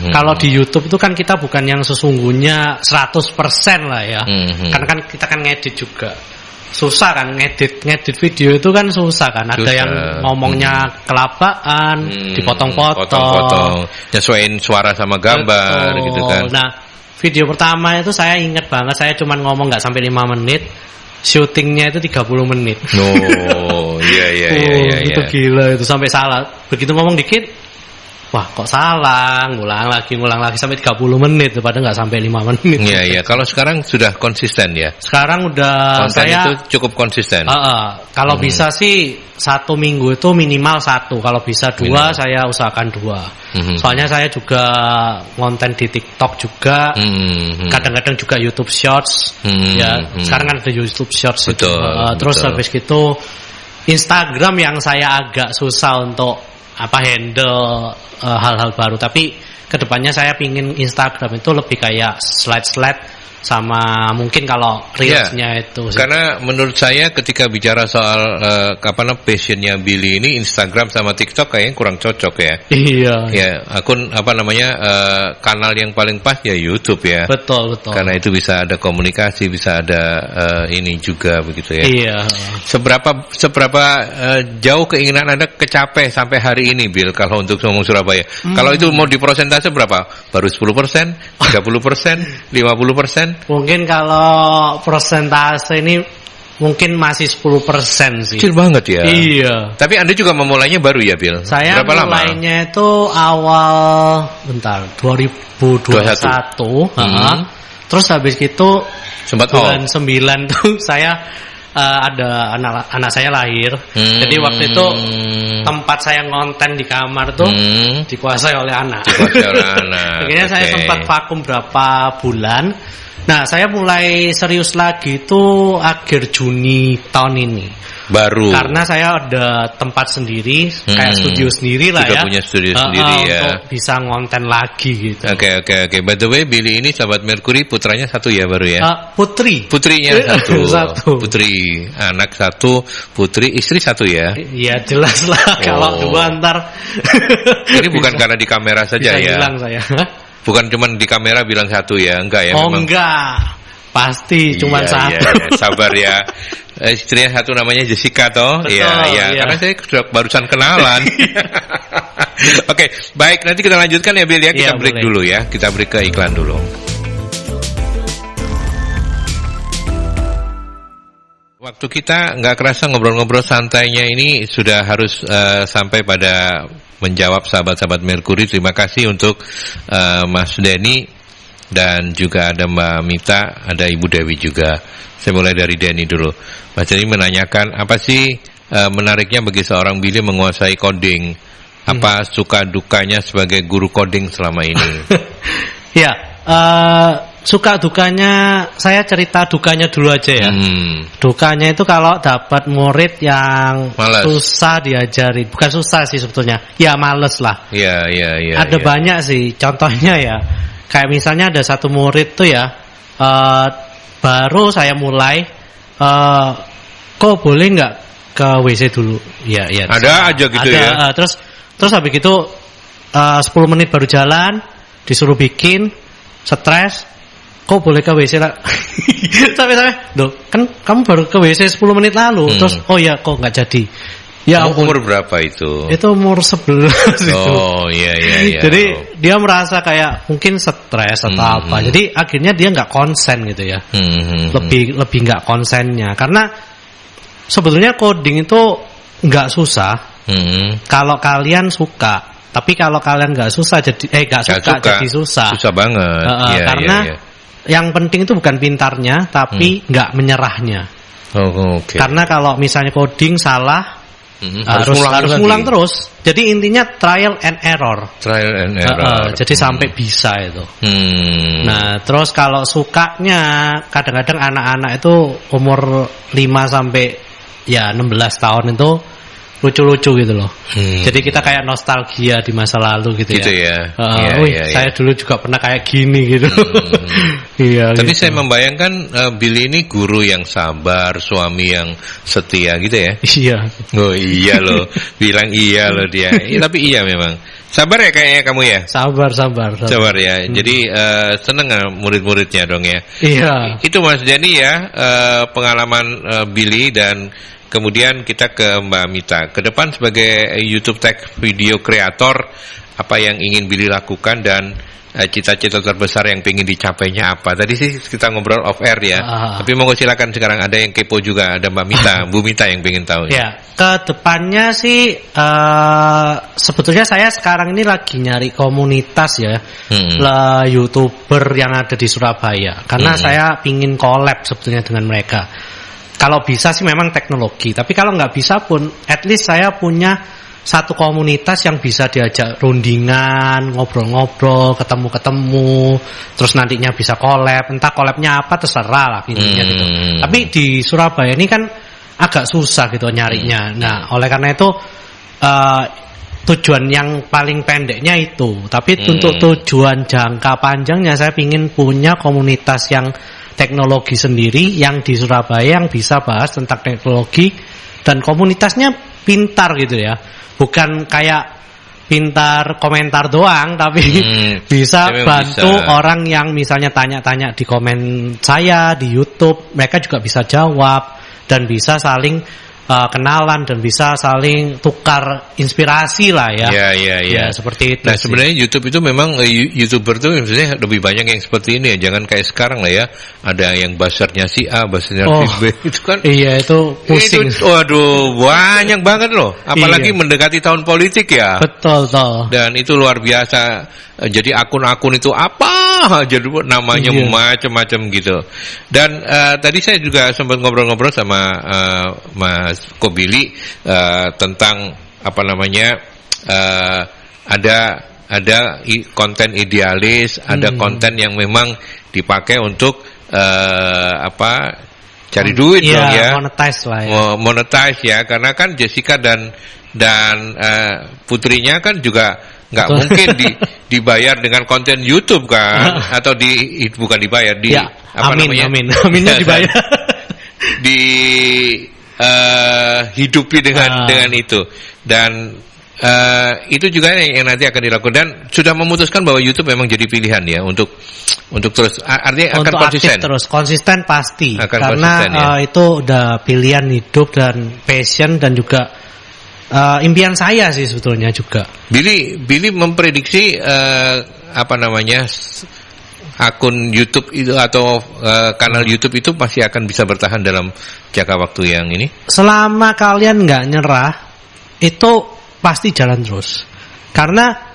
Speaker 2: Kalau di YouTube itu kan kita bukan yang sesungguhnya 100% lah ya. Karena kan kita kan ngedit juga. Susah kan ngedit video itu kan susah kan. Ada yang ngomongnya kelapaan, dipotong-potong,
Speaker 1: nyesuaiin suara sama gambar. Betul. Gitu kan.
Speaker 2: Nah, video pertama itu saya ingat banget, saya cuma ngomong nggak sampai 5 menit. Syutingnya itu 30 menit.
Speaker 1: Oh, iya.
Speaker 2: Itu gila itu, sampai salah. Begitu ngomong dikit, wah kok salah, ngulang lagi sampai 30 menit, padahal nggak sampai 5 menit.
Speaker 1: Iya. Kalau sekarang sudah konsisten ya?
Speaker 2: Sekarang udah
Speaker 1: konten saya itu cukup konsisten.
Speaker 2: Kalau bisa sih 1 minggu itu minimal 1, kalau bisa 2 saya usahakan 2. Soalnya saya juga konten di TikTok juga, kadang-kadang juga YouTube Shorts. Sekarang kan ada YouTube Shorts.
Speaker 1: Betul,
Speaker 2: terus habis gitu Instagram yang saya agak susah untuk handle hal-hal baru, tapi kedepannya saya pingin Instagram itu lebih kayak slide sama mungkin kalau reelsnya itu sih.
Speaker 1: Karena menurut saya ketika bicara soal passionnya Billy ini, Instagram sama TikTok kayaknya kurang cocok ya.
Speaker 2: Iya.
Speaker 1: Ya, akun kanal yang paling pas ya YouTube ya.
Speaker 2: Betul.
Speaker 1: Karena itu bisa ada komunikasi, bisa ada ini juga begitu ya.
Speaker 2: Iya.
Speaker 1: Seberapa jauh keinginan Anda kecapek sampai hari ini, Bill, kalau untuk ngomong Surabaya? Kalau itu mau diprosentase berapa? Baru 10%, 30%, 50%?
Speaker 2: Mungkin kalau persentase ini mungkin masih 10% sih.
Speaker 1: Kecil banget ya.
Speaker 2: Iya.
Speaker 1: Tapi Anda juga memulainya baru ya, Bill?
Speaker 2: Saya
Speaker 1: berapa
Speaker 2: mulainya itu awal 2021. Terus habis itu
Speaker 1: sempat
Speaker 2: bulan 9 tuh saya ada anak saya lahir. Jadi waktu itu tempat saya ngonten di kamar tuh dikuasai oleh anak. Akhirnya saya sempat vakum berapa bulan. Nah, saya mulai serius lagi itu akhir Juni tahun ini.
Speaker 1: Baru.
Speaker 2: Karena saya ada tempat sendiri, kayak studio sendiri lah.
Speaker 1: Sudah
Speaker 2: ya.
Speaker 1: Punya studio sendiri ya.
Speaker 2: Untuk bisa ngonten lagi gitu.
Speaker 1: Oke. By the way, Billy ini sahabat Mercury, putranya satu ya baru ya? Putrinya satu. Putri, anak satu, putri, istri satu ya?
Speaker 2: Iya jelas lah. Kalau dua ntar.
Speaker 1: Ini bukan karena di kamera saja
Speaker 2: bisa
Speaker 1: ya?
Speaker 2: Bilang saya.
Speaker 1: Bukan cuma di kamera bilang satu ya? Enggak ya? Memang...
Speaker 2: enggak. Pasti cuma satu.
Speaker 1: Iya, sabar ya. Istrinya satu namanya Jessica toh? Iya. Karena saya sudah barusan kenalan. Oke, baik, nanti kita lanjutkan ya, Bill ya. Kita break boleh. Dulu ya. Kita break ke iklan dulu. Waktu kita nggak kerasa ngobrol-ngobrol santainya ini sudah harus sampai pada menjawab sahabat-sahabat Mercury. Terima kasih untuk Mas Denny dan juga ada Mbak Mita, ada Ibu Dewi juga. Saya mulai dari Denny dulu. Mas Denny menanyakan apa sih menariknya bagi seorang Billy menguasai coding? Apa suka dukanya sebagai guru coding selama ini?
Speaker 2: Ya, suka dukanya saya cerita dukanya dulu aja ya. Dukanya itu kalau dapat murid yang males. Susah diajari, bukan susah sih sebetulnya. Ya males lah.
Speaker 1: Iya.
Speaker 2: Ada banyak sih. Contohnya ya, kayak misalnya ada satu murid tuh ya, baru saya mulai, kok boleh nggak ke WC dulu? Ya.
Speaker 1: Ada aja gitu ya.
Speaker 2: Terus habis itu 10 menit baru jalan, disuruh bikin, stres. Kok boleh ke WC lah? Sampai loh, kan kamu baru ke WC 10 menit lalu. Terus oh ya kok nggak jadi. Ya
Speaker 1: umur berapa itu?
Speaker 2: Itu umur 11 itu.
Speaker 1: Oh iya.
Speaker 2: Jadi dia merasa kayak mungkin stres atau apa. Jadi akhirnya dia nggak konsen gitu ya. Lebih nggak konsennya. Karena sebetulnya coding itu nggak susah. Kalau kalian suka. Tapi kalau kalian nggak suka jadi susah.
Speaker 1: Susah banget.
Speaker 2: Karena yang penting itu bukan pintarnya, tapi nggak menyerahnya.
Speaker 1: Okay.
Speaker 2: Karena kalau misalnya coding salah, harus ngulang terus. Jadi intinya trial and error. Jadi sampai bisa itu. Nah, terus kalau sukanya, kadang-kadang anak-anak itu umur 5 sampai 16 tahun itu lucu-lucu gitu loh. Jadi kita kayak nostalgia di masa lalu gitu ya. Saya dulu juga pernah kayak gini gitu.
Speaker 1: Tapi
Speaker 2: gitu.
Speaker 1: saya membayangkan Billy ini guru yang sabar, suami yang setia gitu ya.
Speaker 2: Iya.
Speaker 1: Oh iya loh, bilang iya loh dia. Tapi iya memang. Sabar ya kayaknya kamu ya.
Speaker 2: Sabar
Speaker 1: ya. Jadi seneng murid-muridnya dong ya.
Speaker 2: Iya.
Speaker 1: Itu Mas Denny ya, pengalaman Billy. Dan kemudian kita ke Mbak Mita. Ke depan sebagai YouTube Tech Video Creator, apa yang ingin Billy lakukan dan cita-cita terbesar yang ingin dicapainya apa? Tadi sih kita ngobrol off air ya. Tapi monggo silakan sekarang, ada yang kepo juga, ada Mbak Mita, Bu Mita yang ingin tahu.
Speaker 2: Ya, ke depannya sih sebetulnya saya sekarang ini lagi nyari komunitas ya. YouTuber yang ada di Surabaya. Karena saya pingin collab sebetulnya dengan mereka. Kalau bisa sih memang teknologi, tapi kalau nggak bisa pun, at least saya punya satu komunitas yang bisa diajak rundingan, ngobrol-ngobrol, ketemu-ketemu, terus nantinya bisa collab, entah collabnya apa terserah lah intinya gitu. Tapi di Surabaya ini kan agak susah gitu nyarinya. Nah, oleh karena itu tujuan yang paling pendeknya itu. Tapi untuk tujuan jangka panjangnya saya ingin punya komunitas yang teknologi sendiri yang di Surabaya yang bisa bahas tentang teknologi dan komunitasnya pintar gitu ya. Bukan kayak pintar komentar doang, tapi bisa bantu orang yang misalnya tanya-tanya di komen saya di YouTube, mereka juga bisa jawab dan bisa saling kenalan dan bisa saling tukar inspirasi lah ya.
Speaker 1: Ya,
Speaker 2: seperti itu.
Speaker 1: Nah, sebenarnya YouTube itu memang YouTuber tuh maksudnya lebih banyak yang seperti ini ya. Jangan kayak sekarang lah ya. Ada yang buzzernya si A, buzzernya si B itu kan.
Speaker 2: Iya, itu pusing.
Speaker 1: Itu, waduh, banyak banget loh. Apalagi mendekati tahun politik ya.
Speaker 2: Betul, toh.
Speaker 1: Dan itu luar biasa. Jadi akun-akun itu apa? Jadi namanya macam-macam gitu. Dan tadi saya juga sempat ngobrol-ngobrol sama Mas Kobili tentang apa namanya ada konten idealis, ada konten yang memang dipakai untuk cari duit dong ya.
Speaker 2: Monetize lah ya.
Speaker 1: Monetize ya, karena kan Jessica dan putrinya kan juga nggak mungkin dibayar dengan konten YouTube kan, atau bukan dibayar aminnya dibayar hidupi dengan itu. Dan itu juga yang nanti akan dilakukan, dan sudah memutuskan bahwa YouTube memang jadi pilihan ya untuk terus, artinya
Speaker 2: untuk
Speaker 1: akan konsisten.
Speaker 2: Terus konsisten pasti
Speaker 1: akan
Speaker 2: karena
Speaker 1: konsisten, ya.
Speaker 2: Itu udah pilihan hidup dan passion dan juga impian saya sih sebetulnya juga.
Speaker 1: Billy memprediksi akun YouTube itu atau kanal YouTube itu pasti akan bisa bertahan dalam jangka waktu yang ini. Selama
Speaker 2: kalian nggak nyerah, itu pasti jalan terus. Karena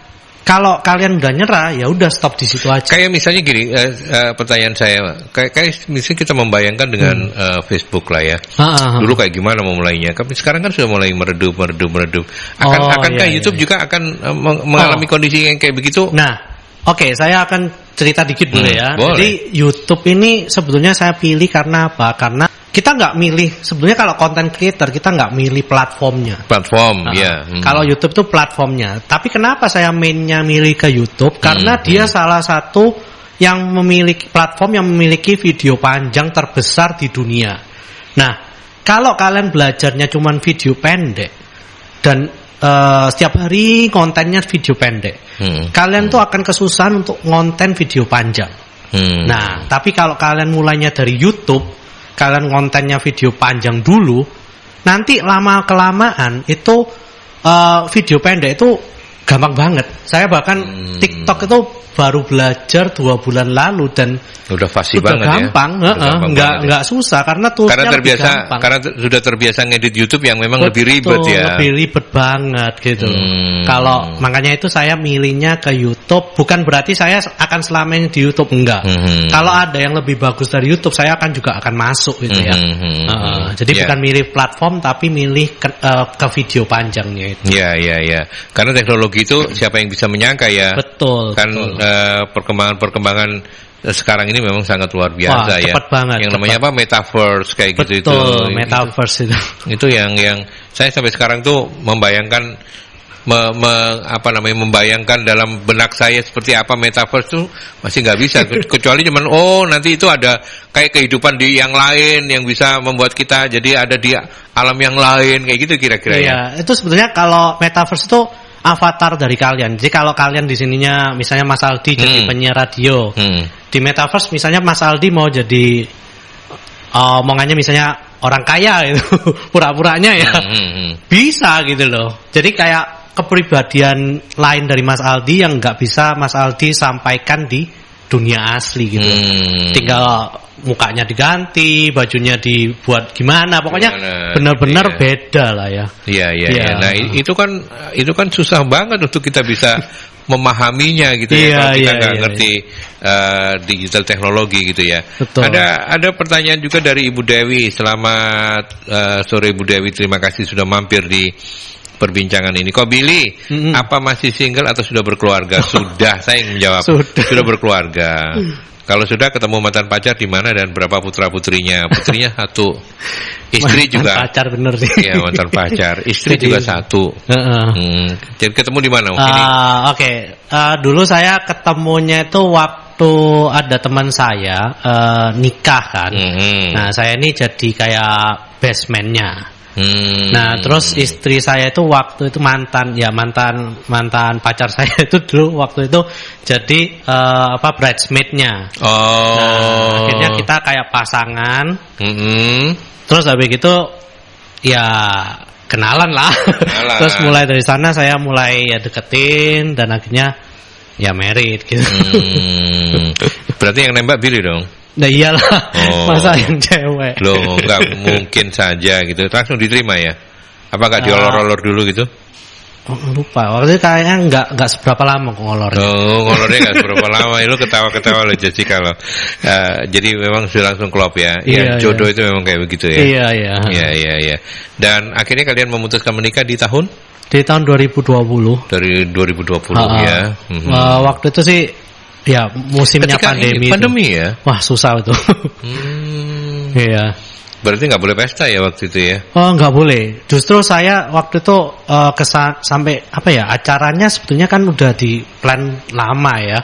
Speaker 2: kalau kalian udah nyerah, ya udah stop di situ aja.
Speaker 1: Kayak misalnya gini, pertanyaan saya, kayak misalnya kita membayangkan dengan Facebook lah ya. Dulu kayak gimana memulainya? Tapi sekarang kan sudah mulai meredup. Akankah YouTube juga akan mengalami kondisi yang kayak begitu?
Speaker 2: Nah, oke, saya akan cerita dikit dulu ya.
Speaker 1: Boleh.
Speaker 2: Jadi YouTube ini sebetulnya saya pilih karena apa? Karena kita nggak milih, sebetulnya kalau content creator kita nggak milih platformnya. Kalau YouTube itu platformnya. Tapi kenapa saya mainnya milih ke YouTube? Karena dia salah satu yang memiliki platform yang memiliki video panjang terbesar di dunia. Nah, kalau kalian belajarnya cuma video pendek dan setiap hari kontennya video pendek, kalian tuh akan kesusahan untuk ngonten video panjang. Nah, tapi kalau kalian mulainya dari YouTube, kalian kontennya video panjang dulu, nanti lama kelamaan itu video pendek itu gampang banget. Saya bahkan TikTok itu baru belajar 2 bulan lalu dan
Speaker 1: udah fasih
Speaker 2: banget
Speaker 1: gampang,
Speaker 2: ya. Nggak susah karena toolsnya lebih gampang.
Speaker 1: Karena sudah terbiasa ngedit YouTube yang memang lebih ribet ya.
Speaker 2: Lebih ribet banget gitu. Kalau makanya itu saya milihnya ke YouTube, bukan berarti saya akan selamanya di YouTube, enggak. Kalau ada yang lebih bagus dari YouTube, saya juga akan masuk gitu ya. Jadi bukan milih platform tapi milih ke video panjangnya itu.
Speaker 1: Iya. Karena teknologi itu siapa yang bisa menyangka ya.
Speaker 2: Betul.
Speaker 1: Perkembangan sekarang ini memang sangat luar biasa.
Speaker 2: Wah, cepat banget.
Speaker 1: Yang namanya apa, metaverse kayak gitu itu.
Speaker 2: Betul, metaverse itu.
Speaker 1: Itu yang saya sampai sekarang tuh membayangkan membayangkan dalam benak saya seperti apa metaverse tuh masih nggak bisa. Kecuali cuman nanti itu ada kayak kehidupan di yang lain yang bisa membuat kita jadi ada di alam yang lain kayak gitu kira-kira.
Speaker 2: Iya, itu sebetulnya kalau metaverse itu avatar dari kalian. Jadi kalau kalian di sininya misalnya Mas Aldi jadi penyiar radio, di metaverse misalnya Mas Aldi mau jadi omongannya misalnya orang kaya itu pura-puranya ya bisa gitu loh. Jadi kayak kepribadian lain dari Mas Aldi yang nggak bisa Mas Aldi sampaikan di dunia asli gitu. Tinggal mukanya diganti, bajunya dibuat gimana, pokoknya benar-benar beda lah ya.
Speaker 1: Iya. Nah, itu kan susah banget untuk kita bisa memahaminya gitu ya. Kalau kita nggak ngerti digital teknologi gitu ya.
Speaker 2: Betul.
Speaker 1: Ada pertanyaan juga dari Ibu Dewi. Selamat sore Ibu Dewi, terima kasih sudah mampir di perbincangan ini. Kok Billy, apa masih single atau sudah berkeluarga? Sudah, saya yang menjawab. Sudah berkeluarga. Kalau sudah ketemu mantan pacar di mana dan berapa putra-putrinya? Putrinya 1. Istri
Speaker 2: mantan
Speaker 1: juga.
Speaker 2: Pacar bener sih.
Speaker 1: Iya, mantan pacar. Istri juga 1. Jadi ketemu di mana?
Speaker 2: Oke. Dulu saya ketemunya itu waktu ada teman saya nikah kan. Nah, saya ini jadi kayak best man-nya. Nah, terus istri saya itu waktu itu mantan pacar saya itu dulu waktu itu jadi bridesmaid-nya. Nah, akhirnya kita kayak pasangan. Terus habis itu ya kenalan lah. Terus mulai dari sana saya mulai ya deketin dan akhirnya ya married gitu.
Speaker 1: Berarti yang nembak Billy dong?
Speaker 2: Nah iyalah, masa yang cewek.
Speaker 1: Loh, nggak mungkin saja gitu. Langsung diterima ya? Apa nggak diolor-olor dulu gitu?
Speaker 2: Lupa, waktu itu kayaknya nggak seberapa lama kok ngolornya.
Speaker 1: Ngolornya nggak seberapa lama. Lu ketawa-ketawa lo Jessica lo. Jadi memang sudah langsung klop ya. Iya, jodoh itu memang kayak begitu ya. Iya. Dan akhirnya kalian memutuskan menikah di tahun?
Speaker 2: Di tahun 2020.
Speaker 1: Dari 2020 ya.
Speaker 2: Waktu itu sih ya musimnya pandemi
Speaker 1: ya.
Speaker 2: Wah susah itu. Iya.
Speaker 1: Berarti nggak boleh pesta ya waktu itu ya?
Speaker 2: Oh nggak boleh. Justru saya waktu itu sampai acaranya sebetulnya kan udah di plan lama ya.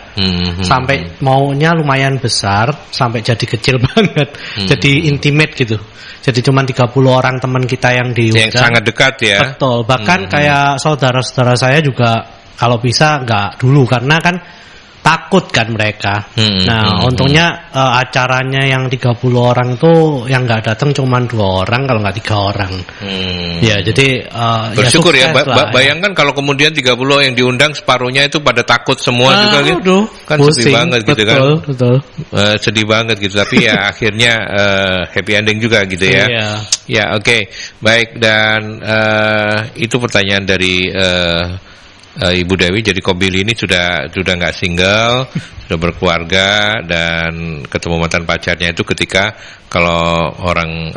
Speaker 2: Sampai maunya lumayan besar sampai jadi kecil banget. Jadi intimate gitu. Jadi cuma 30 orang teman kita yang diundang.
Speaker 1: Yang sangat dekat ya.
Speaker 2: Betul. Bahkan kayak saudara-saudara saya juga kalau bisa nggak dulu karena kan takut kan mereka. Untungnya acaranya yang 30 orang tuh yang nggak datang cuma 2 orang kalau nggak 3 orang. Ya jadi
Speaker 1: bersyukur ya. Bayangkan kalau kemudian 30 yang diundang separuhnya itu pada takut semua juga gitu. Kan sedih banget gitu kan.
Speaker 2: Betul.
Speaker 1: Sedih banget gitu. Tapi ya akhirnya happy ending juga gitu ya. Ya oke. Baik, dan itu pertanyaan dari Ibu Dewi. Jadi Kobili ini sudah nggak single, sudah berkeluarga dan ketemu mantan pacarnya itu ketika kalau orang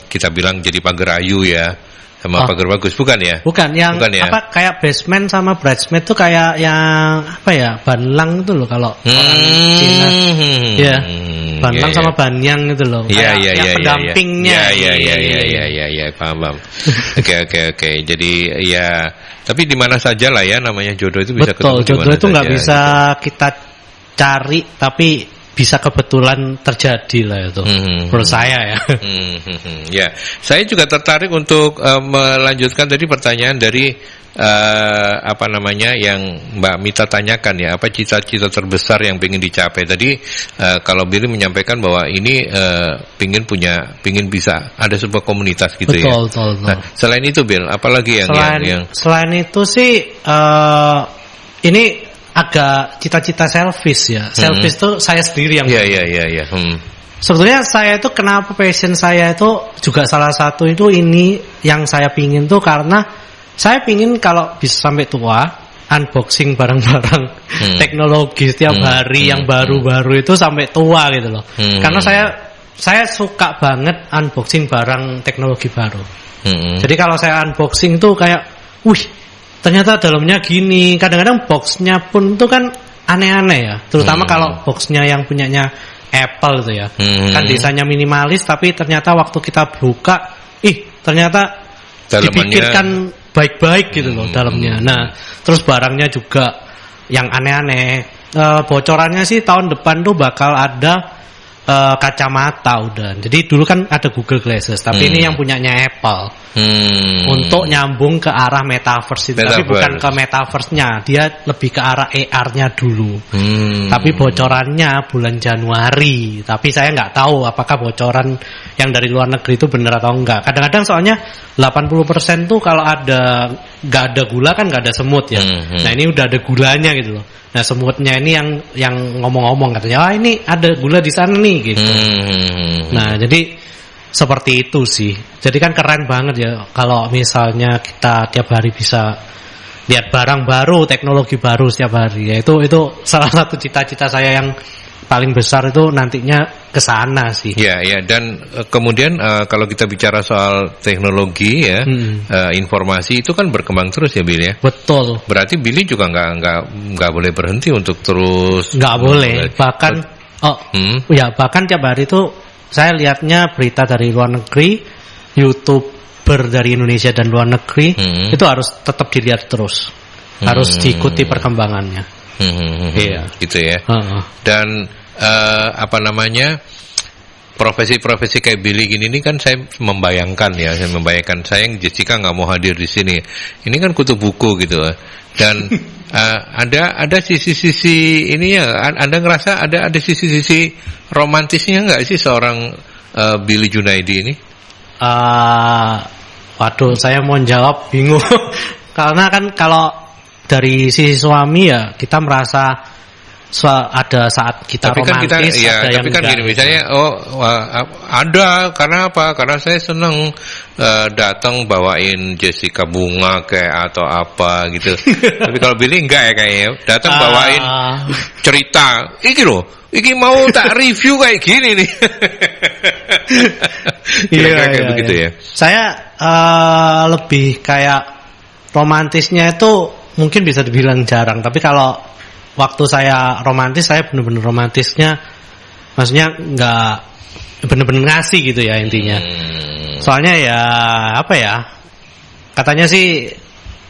Speaker 1: kita bilang jadi pagerayu ya, sama pagar bagus, bukan ya?
Speaker 2: Bukan ya? Kayak basement sama bridesmaid tuh kayak yang banlang itu loh kalau orang Cina. Ya. Banlang sama banyan itu loh.
Speaker 1: Iya.
Speaker 2: Pendampingnya.
Speaker 1: Iya, paham. Oke. Jadi ya, tapi di mana saja lah ya namanya jodoh itu bisa ketemu.
Speaker 2: Betul, jodoh itu nggak bisa kita cari, tapi bisa kebetulan terjadi lah itu. Menurut saya ya.
Speaker 1: Ya, saya juga tertarik untuk melanjutkan tadi pertanyaan dari yang Mbak Mita tanyakan ya, apa cita-cita terbesar yang ingin dicapai tadi. Kalau Billy menyampaikan bahwa ini pingin bisa ada sebuah komunitas gitu. Betul. Nah, selain itu Bill, apalagi yang
Speaker 2: selain itu sih ini agak cita-cita selfish ya. Selfish itu saya sendiri yang
Speaker 1: Iya.
Speaker 2: Sebetulnya saya itu kenapa passion saya itu juga salah satu itu ini yang saya pingin tuh karena saya pingin kalau bisa sampai tua unboxing barang-barang teknologi setiap hari yang baru-baru itu sampai tua gitu loh. Karena saya suka banget unboxing barang teknologi baru. Jadi kalau saya unboxing tuh kayak, wih, ternyata dalamnya gini. Kadang-kadang boxnya pun tuh kan aneh-aneh ya. Terutama kalau boxnya yang punyanya Apple itu ya. Kan desainnya minimalis tapi ternyata waktu kita buka, ternyata dipikirkan baik-baik gitu loh dalamnya. Nah, terus barangnya juga yang aneh-aneh. Bocorannya sih tahun depan tuh bakal ada kacamata udah. Jadi dulu kan ada Google Glasses, tapi ini yang punyanya Apple. Untuk nyambung ke arah metaverse itu. Tapi bukan ke metaverse-nya, dia lebih ke arah AR-nya dulu. Tapi bocorannya bulan Januari. Tapi saya nggak tahu apakah bocoran yang dari luar negeri itu benar atau enggak. Kadang-kadang soalnya 80% tuh kalau nggak ada gula kan nggak ada semut ya. Nah ini udah ada gulanya gitu loh. Nah semutnya ini yang ngomong-ngomong katanya, ini ada gula di sana nih gitu. Nah jadi seperti itu sih. Jadi kan keren banget ya kalau misalnya kita tiap hari bisa lihat barang baru, teknologi baru setiap hari. Ya itu salah satu cita-cita saya yang paling besar itu nantinya ke sana sih. Ya,
Speaker 1: dan kemudian kalau kita bicara soal teknologi ya, informasi itu kan berkembang terus ya Billy ya.
Speaker 2: Betul.
Speaker 1: Berarti Billy juga nggak boleh berhenti untuk terus.
Speaker 2: Nggak boleh. Bahkan Ya bahkan tiap hari itu saya lihatnya berita dari luar negeri, YouTuber dari Indonesia dan luar negeri, itu harus tetap dilihat terus, harus diikuti perkembangannya.
Speaker 1: Iya, gitu ya. Dan profesi-profesi kayak Billy gini ini kan saya membayangkan saya yang Jessica nggak mau hadir di sini. Ini kan kutu buku gitu. Dan ada sisi-sisi ini ya. Anda ngerasa ada sisi-sisi romantisnya nggak sih seorang Billy Junaidi ini?
Speaker 2: Waduh, saya mau jawab bingung. Karena kan kalau dari sisi suami ya kita merasa ada saat kita tapi romantis,
Speaker 1: kan tapi kan gini misalnya ada karena apa? Karena saya senang datang bawain Jessica bunga kayak atau apa gitu. Tapi kalau Billy enggak ya kayaknya datang bawain cerita. Iki mau tak review kayak gini nih. Kira-kira kayak begitu ya.
Speaker 2: Saya lebih kayak romantisnya itu mungkin bisa dibilang jarang, tapi kalau waktu saya romantis, saya benar-benar romantisnya, maksudnya nggak benar-benar ngasih gitu ya intinya. Soalnya ya katanya sih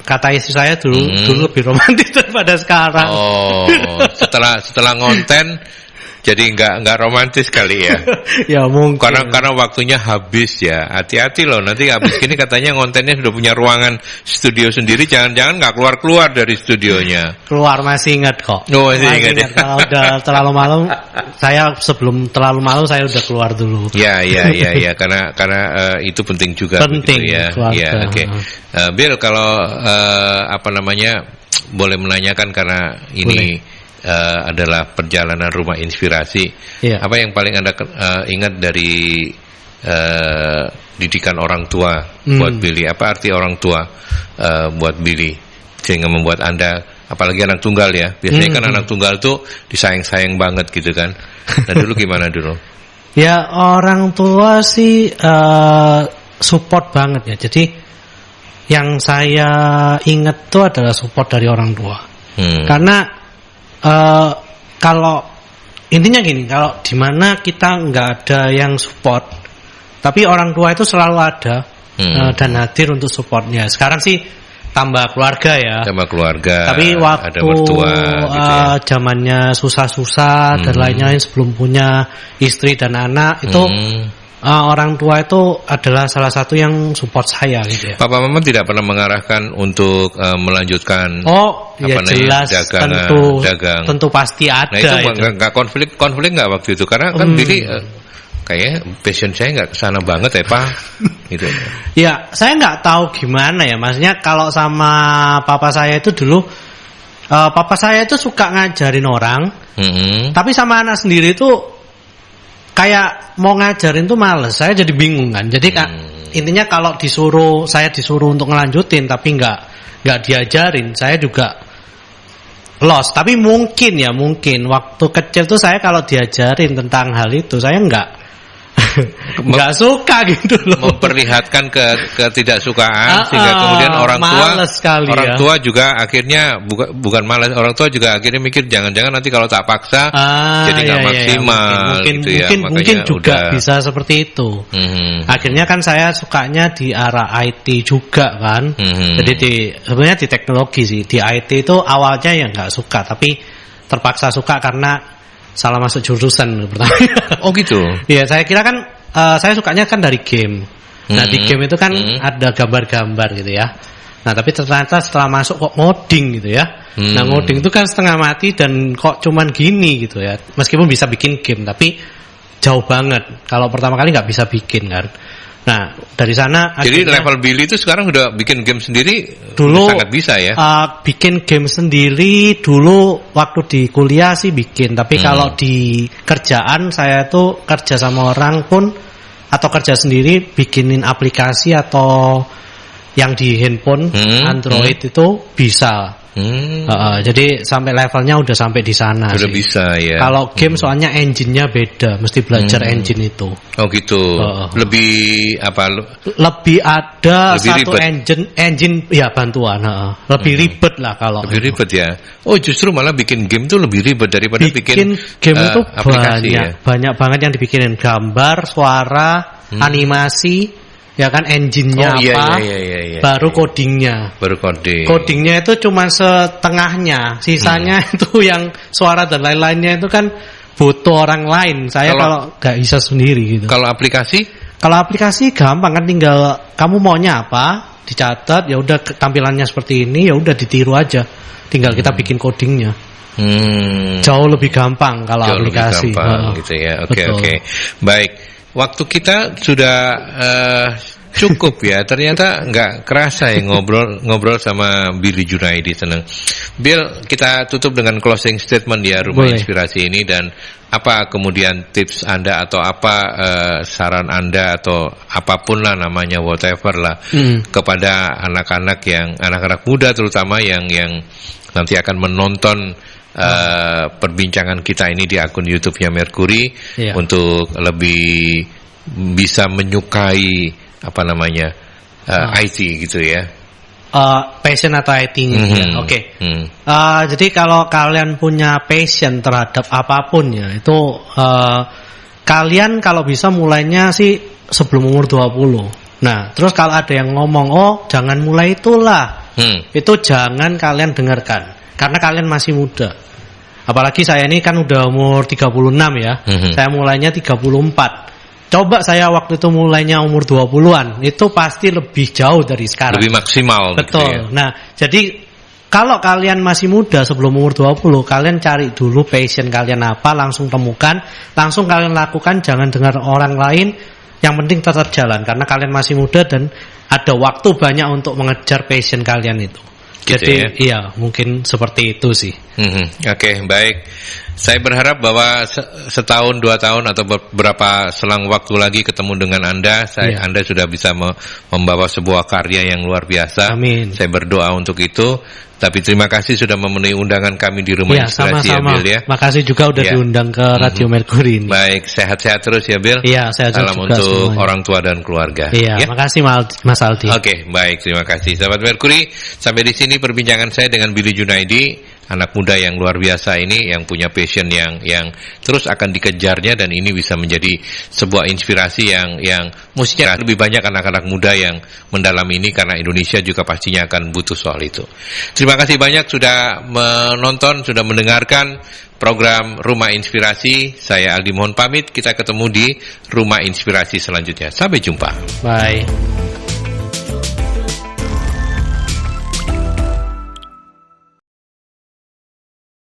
Speaker 2: kata istri saya dulu lebih romantis daripada sekarang.
Speaker 1: Setelah ngonten jadi nggak romantis kali ya.
Speaker 2: Ya mungkin.
Speaker 1: Karena waktunya habis ya. Hati-hati loh, nanti habis gini katanya ngontennya sudah punya ruangan studio sendiri, jangan nggak keluar dari studionya.
Speaker 2: Keluar masih ingat kok.
Speaker 1: Masih ingat. Ya?
Speaker 2: Kalau udah terlalu malam, sebelum terlalu malam saya udah keluar dulu.
Speaker 1: Ya, karena itu penting juga.
Speaker 2: Penting
Speaker 1: gitu ya. Ya, oke. Bill, kalau boleh menanyakan karena ini adalah perjalanan rumah inspirasi. Apa yang paling Anda ingat dari didikan orang tua buat Billy? Apa arti orang tua buat Billy sehingga membuat Anda, apalagi anak tunggal ya, biasanya kan anak tunggal tuh disayang-sayang banget gitu kan. Nah dulu gimana dulu?
Speaker 2: Ya orang tua sih support banget ya. Jadi yang saya ingat tuh adalah support dari orang tua. Karena kalau intinya gini, kalau di mana kita nggak ada yang support, tapi orang tua itu selalu ada dan hadir untuk supportnya. Sekarang sih tambah keluarga ya. Tapi waktu
Speaker 1: mertua, gitu ya.
Speaker 2: Zamannya susah-susah dan lain-lain sebelum punya istri dan anak itu. Orang tua itu adalah salah satu yang support saya gitu ya.
Speaker 1: Papa Mama tidak pernah mengarahkan untuk melanjutkan
Speaker 2: jelas dagang. Tentu pasti ada.
Speaker 1: Nah itu nggak konflik nggak waktu itu karena kan Billy kayaknya passion saya nggak kesana banget ya Pak. Gitu.
Speaker 2: Ya saya nggak tahu gimana ya, maksudnya kalau sama papa saya itu dulu papa saya itu suka ngajarin orang, tapi sama anak sendiri itu kayak mau ngajarin tuh males, saya jadi bingung kan. Jadi intinya kalau saya disuruh untuk ngelanjutin tapi nggak diajarin, saya juga lost. Tapi mungkin waktu kecil tuh saya kalau diajarin tentang hal itu saya nggak suka gitu loh.
Speaker 1: Memperlihatkan ketidaksukaan sehingga kemudian orang tua juga akhirnya bukan malas, orang tua juga akhirnya mikir jangan-jangan nanti kalau tak paksa jadi nggak maksimal.
Speaker 2: Mungkin juga bisa seperti itu. Akhirnya kan saya sukanya di arah IT juga kan. Jadi sebenarnya di teknologi sih, di IT itu awalnya ya nggak suka tapi terpaksa suka karena salah masuk jurusan pertama.
Speaker 1: Oh gitu.
Speaker 2: Iya, saya kira kan saya sukanya kan dari game. Nah, di game itu kan ada gambar-gambar gitu ya. Nah, tapi ternyata setelah masuk kok ngoding gitu ya. Nah, ngoding itu kan setengah mati dan kok cuman gini gitu ya. Meskipun bisa bikin game tapi jauh banget. Kalau pertama kali nggak bisa bikin kan. Nah, dari sana
Speaker 1: jadi level Billy itu sekarang udah bikin game sendiri
Speaker 2: dulu
Speaker 1: sangat bisa ya.
Speaker 2: Bikin game sendiri dulu waktu di kuliah sih bikin, tapi kalau di kerjaan saya tuh kerja sama orang pun atau kerja sendiri bikinin aplikasi atau yang di handphone Android itu bisa. Jadi sampai levelnya udah sampai di sana.
Speaker 1: Udah sih. Bisa ya.
Speaker 2: Kalau game soalnya engine-nya beda, mesti belajar engine itu.
Speaker 1: Oh gitu. Lebih apa?
Speaker 2: Lebih ada lebih satu ribet. engine ya bantuan. Lebih ribet lah kalau.
Speaker 1: Lebih ribet ya. Oh justru malah bikin game tuh lebih ribet daripada bikin
Speaker 2: game itu
Speaker 1: aplikasi
Speaker 2: banyak banget yang dibikinin, gambar, suara, animasi. Ya kan engine-nya baru codingnya.
Speaker 1: Baru coding.
Speaker 2: Codingnya itu cuma setengahnya, sisanya itu yang suara dan lain-lainnya itu kan butuh orang lain. Saya kalau nggak bisa sendiri gitu.
Speaker 1: Kalau aplikasi?
Speaker 2: Kalau aplikasi gampang kan, tinggal kamu maunya apa, dicatat, ya udah tampilannya seperti ini, ya udah ditiru aja. Tinggal kita bikin codingnya. Jauh lebih gampang kalau aplikasi.
Speaker 1: Lebih gampang, gitu ya. Oke. Baik. Waktu kita sudah cukup ya. Ternyata nggak kerasa ya ngobrol sama Billy Junaidi. Senang. Bill, kita tutup dengan closing statement ya Rumah Inspirasi ini, dan apa kemudian tips Anda atau apa saran Anda atau apapun lah namanya, whatever lah, kepada anak-anak muda terutama yang nanti akan menonton perbincangan kita ini di akun YouTube-nya Mercury, untuk lebih bisa menyukai apa namanya IT gitu ya.
Speaker 2: Passion atau IT-nya. Oke. Jadi kalau kalian punya passion terhadap apapun ya, itu kalian kalau bisa mulainya sih sebelum umur 20. Nah, terus kalau ada yang ngomong, jangan mulai itulah. Itu jangan kalian dengarkan. Karena kalian masih muda. Apalagi saya ini kan udah umur 36 ya. Saya mulainya 34. Coba saya waktu itu mulainya umur 20-an, itu pasti lebih jauh dari sekarang.
Speaker 1: Lebih maksimal.
Speaker 2: Betul.
Speaker 1: Gitu ya.
Speaker 2: Nah, jadi kalau kalian masih muda sebelum umur 20, kalian cari dulu passion kalian apa, langsung temukan, langsung kalian lakukan, jangan dengar orang lain. Yang penting tetap jalan, karena kalian masih muda dan ada waktu banyak untuk mengejar passion kalian itu.
Speaker 1: Gitu.
Speaker 2: Jadi iya, mungkin seperti itu sih.
Speaker 1: Oke, baik. Saya berharap bahwa setahun, 2 tahun atau beberapa selang waktu lagi ketemu dengan Anda, Anda sudah bisa membawa sebuah karya yang luar biasa.
Speaker 2: Amin.
Speaker 1: Saya berdoa untuk itu. Tapi terima kasih sudah memenuhi undangan kami di Rumah Inspirasi
Speaker 2: sama-sama.
Speaker 1: Ya, Bill ya.
Speaker 2: Makasih juga udah diundang ke Radio Mercury ini.
Speaker 1: Baik, sehat-sehat terus ya, Bill.
Speaker 2: Iya, sehat
Speaker 1: Salam
Speaker 2: juga
Speaker 1: untuk
Speaker 2: semuanya.
Speaker 1: orang tua dan keluarga.
Speaker 2: Iya, makasih Mas Aldi.
Speaker 1: Oke, baik, terima kasih. Sahabat Mercury, sampai di sini perbincangan saya dengan Billy Junaidi, anak muda yang luar biasa ini, yang punya passion yang terus akan dikejarnya, dan ini bisa menjadi sebuah inspirasi yang mestinya lebih banyak anak-anak muda yang mendalami ini, karena Indonesia juga pastinya akan butuh soal itu. Terima kasih banyak sudah menonton, sudah mendengarkan program Rumah Inspirasi. Saya Aldi mohon pamit, kita ketemu di Rumah Inspirasi selanjutnya. Sampai jumpa.
Speaker 2: Bye.